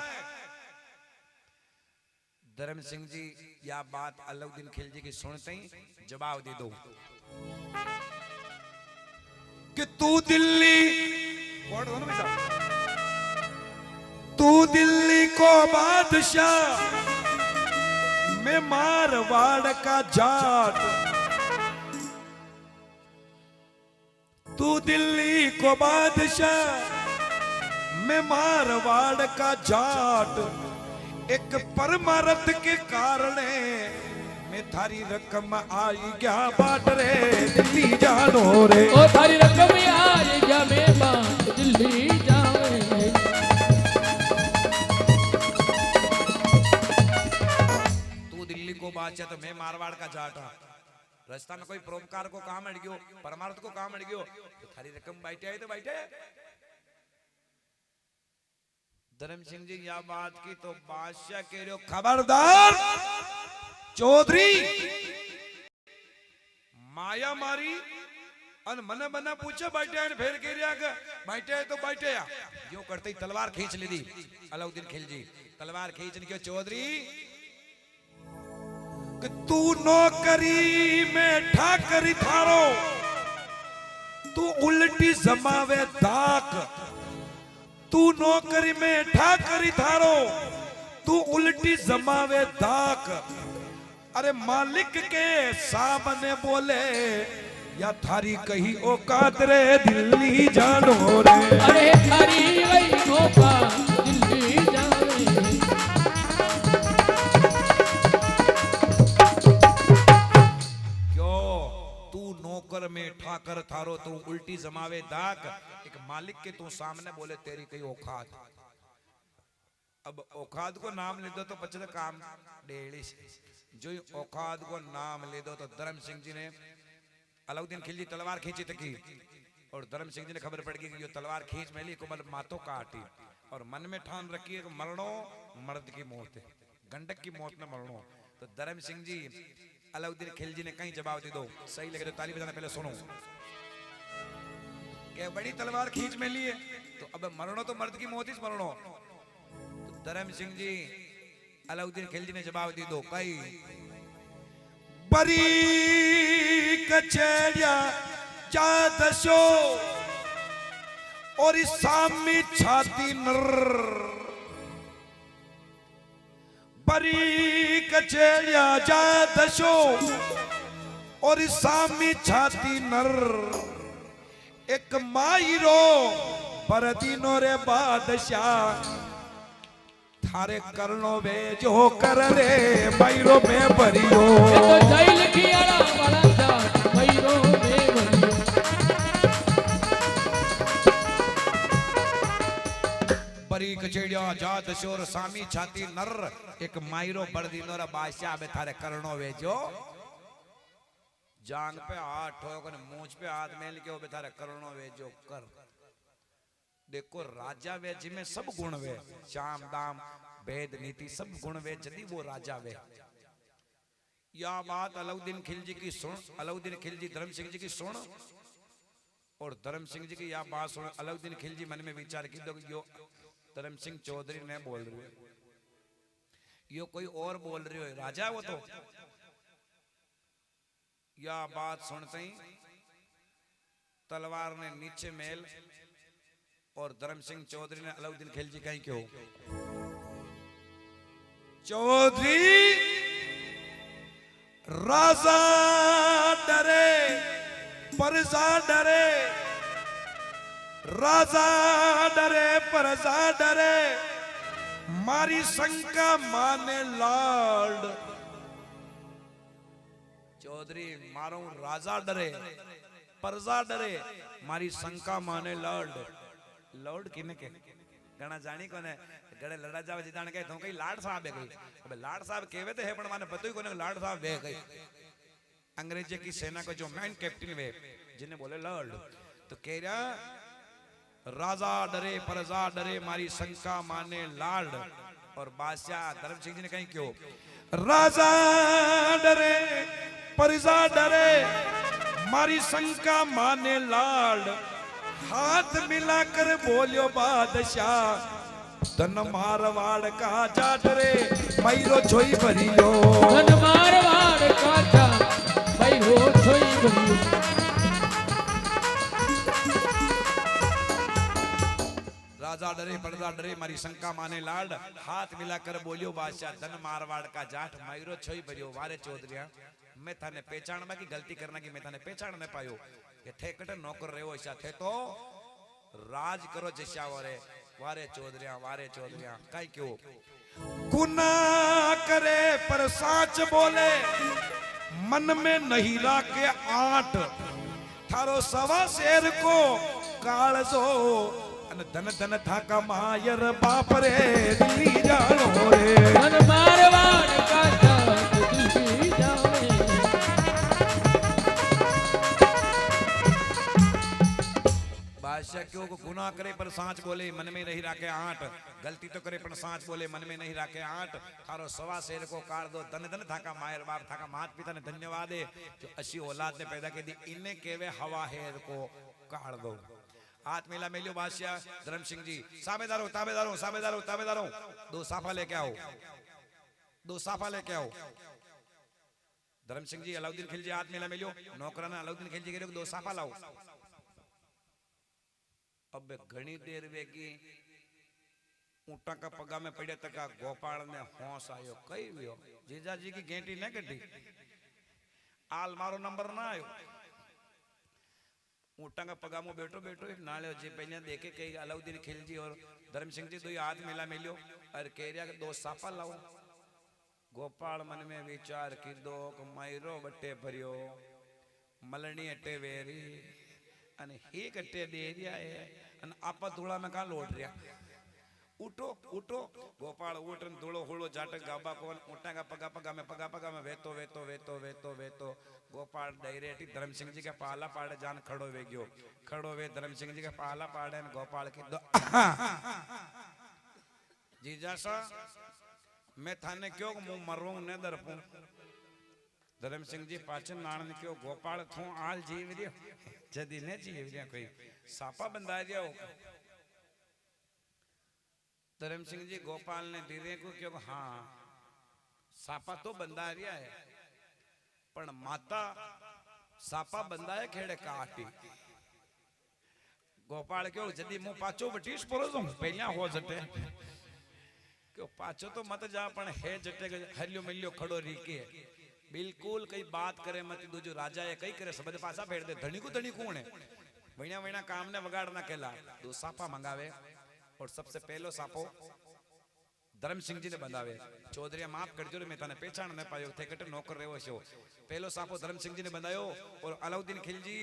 धर्म सिंह जी या बात अलाउद्दीन खिलजी की सुनते ही जवाब दे दो कि तू दिल्ली तू दिल्ली को बादशाह मैं मारवाड़ का जाट। तू दिल्ली को बादशाह मैं मारवाड़ का जाट। एक परमारथ के कारण मैं थारी रकम आई क्या बाट रे दिल्ली जानो रे। ओ थारी रकम आई क्या मैं बाट दिल्ली जावे। तू दिल्ली को बादशाह तो मैं मारवाड़ का जाट। रास्ता में कोई परोपकार को काम अड़ गयो परमार्थ को काम अड़ गयो तो थारी रकम बैठे आई तो बैठे। धर्म सिंह जी यह बात की तो बादशाह कह रहे हो खबरदार चौधरी माया मारी अन मन बना पूछे बैठे फिर कह रहा बैठे तो बैठे यूं करते ही तलवार खींच ली थी अलाउद्दीन खिलजी। तलवार खींच ली क्यों चौधरी कि तू नौकरी में ठाकरी थारो तू उल्टी जमावे धाक, तू नौकरी में ठाकरी थारो, तू उल्टी जमावे धाक। अरे मालिक के सामने बोले या थारी कही औकात रे दिल्ली जानो रे। अरे थारी वही औकात दिल्ली जावे। क्यों तू नौकर में ठाकर थारो, तू उल्टी जमावे दाक, एक मालिक के तू सामने बोले तेरी कही औकात। अब औकात को नाम ले दो तो पचले काम डेढ़ी से, जो औकात को नाम ले दो तो धर्म सिंह जी ने अलाउद्दीन खिलजी तलवार खींची थी और धर्म सिंह जी ने खबर पड़ गई कि ये तलवार खींच मेली को मतलब माथों काटी और मन में ठान रखी है कि मरणो मर्द की मौत है, गंडक की मौत में मरणो। तो धर्म सिंह जी अलाउद्दीन खिलजी ने कहीं जवाब दे दो, सही लगे तो ताली बजाना, पहले सुनो। क्या बड़ी तलवार खींच में लिए तो अब मरणो तो मर्द की मौत ही मरणो। तो धर्म सिंह जी अलाउद्दीन खिलजी ने जवाब दे दो, कई बरी कचेरिया जादशो और सामी छाती नर, बरी कचेरिया जादशो और सामी छाती नर, एक मायरो परदीनो रे बादशाह, थारे करनो वे जो कर रे मायरो में भरियो। तो जैल की आड़ा वाला जा मायरो में भरियो। बरी कचेड़िया जात शोर सामी छाती नर, एक मायरो बरदीनो रे बादशाह में थारे करनो वे जो। जांग पे हाथ ठोक ने मूंछ पे हाथ मेल के ओबे थारे करनो वे जो कर। देखो राजा वे जिसमें सब गुण वे, शाम दाम भेद नीति सब गुण वे, यदि वो राजा वे। या बात अलाउद्दीन खिलजी की सुन, अलाउद्दीन खिलजी धर्म सिंह जी की सुन और धर्म सिंह जी की या बात सुन। अलाउद्दीन खिलजी मन में विचार की दो, यो धर्म सिंह चौधरी ने बोल रही है, यो कोई और बोल रही हो, राजा वो तो। या बात सुनते ही तलवार ने नीचे मेल और धर्म सिंह चौधरी ने अलाउद्दीन खिलजी कहीं क्यों, चौधरी राजा डरे प्रजा डरे, राजा डरे प्रजा डरे, मारी शंका माने लाड। चौधरी मारो राजा डरे प्रजा डरे, मारी शंका माने लाड। लॉर्ड किने के गणा जानी कोने गड़े लड़ा जावे जिताने के तो कई लाड साहब है गई। अब लाड साहब केवे थे पण माने पतो ही कोने लाड साहब वे गई। अंग्रेजी की सेना को जो मैन कैप्टन वे जिन्हें बोले लॉर्ड, तो कह रहा राजा डरे प्रजा डरे, मारी शंका माने लाड। और बादशाह धर्म सिंह जी ने कहीं क्यों, राजा डरे प्रजा डरे, मारी शंका माने लाड। हाथ मिलाकर बोलियो बादशाह, धन मारवाड़ का जाट रे मैरो छोई भरियो। धन मारवाड़ का जाट मैरो छोई भरियो। राजा डरे प्रजा डरे, मारी शंका माने लाड। हाथ मिलाकर बोलियो बादशाह, धन मारवाड़ का जाट मैरो छोई भरियो। वारे चौधरिया मैं थाने पहचान की गलती करना की मैं थाने पहचान न पायो कि थे कट नौकर रहो ऐसा थे तो राज करो जैसा वारे चौधरिया कई क्यों गुनाह करे पर साच बोले, मन में नहीं राखे आठ। थारो सवा शेर को कालजो धन धन था का मायर बाप रे दिल्ली जानो रे। धन मारवाड़ का जाट दिल्ली जावे। बादशाह क्यों को गुनाह करे पर सांच बोले, मन में नहीं राखे आठ। गलती तो करे पर सांच बोले, मन में नहीं राखे आठ। थारो सवा शेर को काट दो, धन धन था का मायर बाप था का मात पिता ने धन्यवाद है जो अच्छी औलाद ने पैदा की दी। इन्हें केवे हवा हेर को काट दो। हाथ मिला मेलियो बादशाह धर्म सिंह जी, साबेदारों ताबेदारों साबेदारों ताबेदारों दो साफा लेके आओ, दो साफा लेके आओ। धर्म सिंह जी अलाउद्दीन खिलजी हाथ मिला मेलियो, नौकराना अलाउद्दीन खिलजी के दो साफा लाओ। अब घनी देर वेगी ऊँटा का पगा में पड़े तक गोपाल ने होश आयो कई वियो जीजाजी की गेंटी न कटी आल मारो नंबर ना आयो ऊँटा का पगा में बैठो बैठो एक नाले जी पहले देखे कई अलाउद्दीन खिलजी और धर्म सिंह जी दो हाथ मिला मिलियो और कह के दो सापा लाओ गोपाल मन में विचार की दो मायरो बट्टे भरियो मलनी अट्टे वेरी अने ही कट्टे दे दिया है अन आपा धूला में कहा लोट रिया उठो उठो गोपाल उठन धूलो हुलो जाटक गाबा कोन उठा का पगा में वेतो वेतो वेतो वेतो वेतो गोपाल डायरेक्ट धर्म सिंह जी के पाला पाड़े जान खड़ो वे गयो खड़ो वे धर्म सिंह जी के पाला पाड़े न गोपाल की दो जीजा सा मैं थाने क्यों मुंह मरूं न दरपूं धर्म सिंह जी पाचन नाणन क्यों गोपाल थू आल जीव रियो जदी ने जीव रिया कोई सापा बंधा रिया धर्म सिंह जी गोपाल ने धीरे को क्यों हाँ सापा तो बंधा रिया है पण माता सापा बंधा है खेड़े काटी गोपाल क्यों जदी मुंह पाचो बटीश परो तो पहला हो जटे क्यों पाचो तो मत जा पण है जटे हलियो मिलियो खड़ो रीके बिल्कुल कई बात करे मत दूजो राजा है कई करे सबद पासा फेर दे धनी को कौन है वैना वैना काम ने वगाड़ ना केला दो सापा मंगावे और सबसे पहलो सापो धर्म सिंह जी ने बंधावे चौधरी माफ कर जो मैं तने पहचान न पायो थे कटे नौकर रेवो छो पहलो सापो धर्म सिंह जी ने बंधायो और अलाउद्दीन खिलजी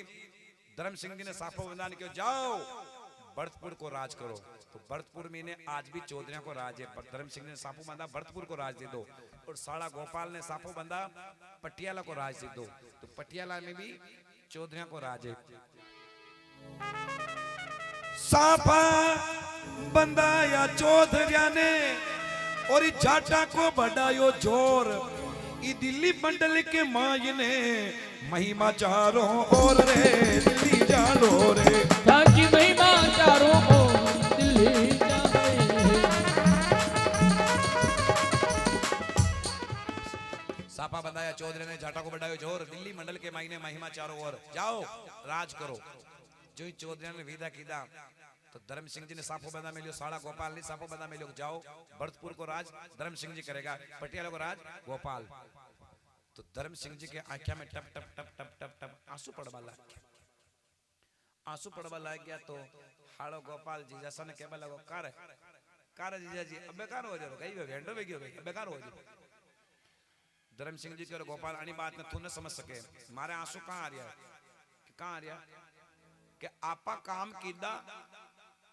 धर्म सिंह जी ने सापो बंधाने क्यों जाओ भरतपुर को राज करो तो भरतपुर में ने आज भी चौधरी को राज है पर धर्म सिंह ने सापो बंधा भरतपुर को राज दे दो और साला गोपाल ने सापो बंधा पटियाला को राज दे दो तो पटियाला में भी चौधरी को राज है सापा बंधाया चौधरिया ने और जाटा को बढ़ायो जोर ई दिल्ली मंडल के माय ने महिमा चारों ओर रे दिल्ली जानो रे ताकि महिमा चारों ओर दिल्ली जाए सापा बंधाया चौधरी ने जाटा को बढ़ायो जोर दिल्ली मंडल के मायने महिमा चारों ओर जाओ राज करो जो चौधरी ने विदा कीदा तो धर्म सिंह जी ने सापो बंधा मिलियो साला गोपाल ने सापो बंधा मिलियो जाओ भरतपुर को राज धर्म सिंह जी करेगा पटियाला को राज गोपाल तो धर्म सिंह जी के आंखों में टप टप टप टप टप टप आंसू पड़वा लग गया तो हाड़ो गोपाल जी जैसा ने कहने लगो कार जीजा जी अब बेकार हो जाओ कहीं वेंडो में गयो अब बेकार हो जाओ धर्म सिंह जी कहो गोपाल आनी बात ने तू न समझ सके मारे आंसू कहाँ आ रहा कि आपा काम कीदा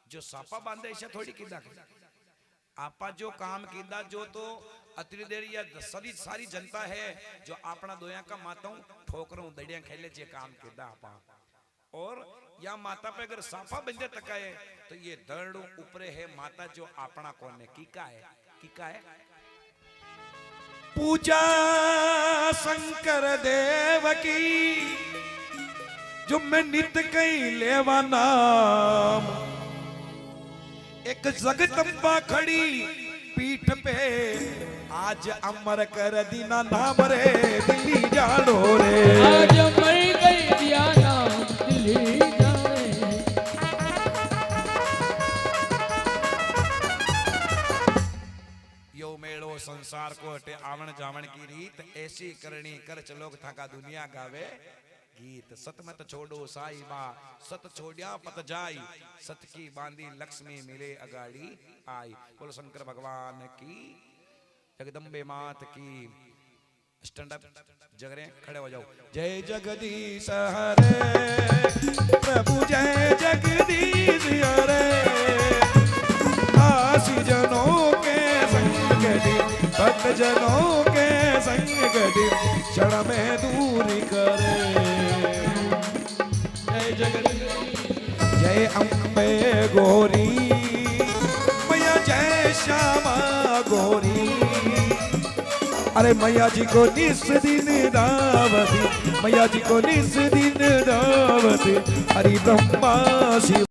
जो सापा बांधे ऐसा थोड़ी कीदा आपा जो काम कीदा जो तो अतरी देर या सारी जनता है जो अपना दोया का माताओं ठोकरों दड़िया खेले जे काम कीदा आपा और या माता पे अगर सापा बंदे तकाए तो ये दरड़ू ऊपरे है माता जो अपना कौन है कीका है पूजा शंकर देव की जो मैं नित कई लेवा नाम एक जगदम्बा खड़ी पीठ पे आज अमर कर दीना नाम रे दिल्ली जानो रे आज मर गई दिया नाम दिल्ली जाए यो मेड़ो संसार को हटे आवण जावण की रीत ऐसी करनी कर चलोग थाका दुनिया गावे गीत सत मत छोड़ो साई बा सत छोड़िया पत जाई सत की बांधी लक्ष्मी मिले अगाड़ी आई बोलो शंकर भगवान की जगदम्बे मात की स्टैंड अप जगरे खड़े हो जाओ जय जगदीश हरे प्रभु जय जगदीश हरे आशी जनों के संगति भक्त जनों के संगति क्षण में दूरी करे जय जगदीश जय अम्बे गौरी मैया जय श्यामा गौरी अरे मैया जी को निस दिन दावती मैया जी को निस दिन दावती हरि ब्रह्मा शिव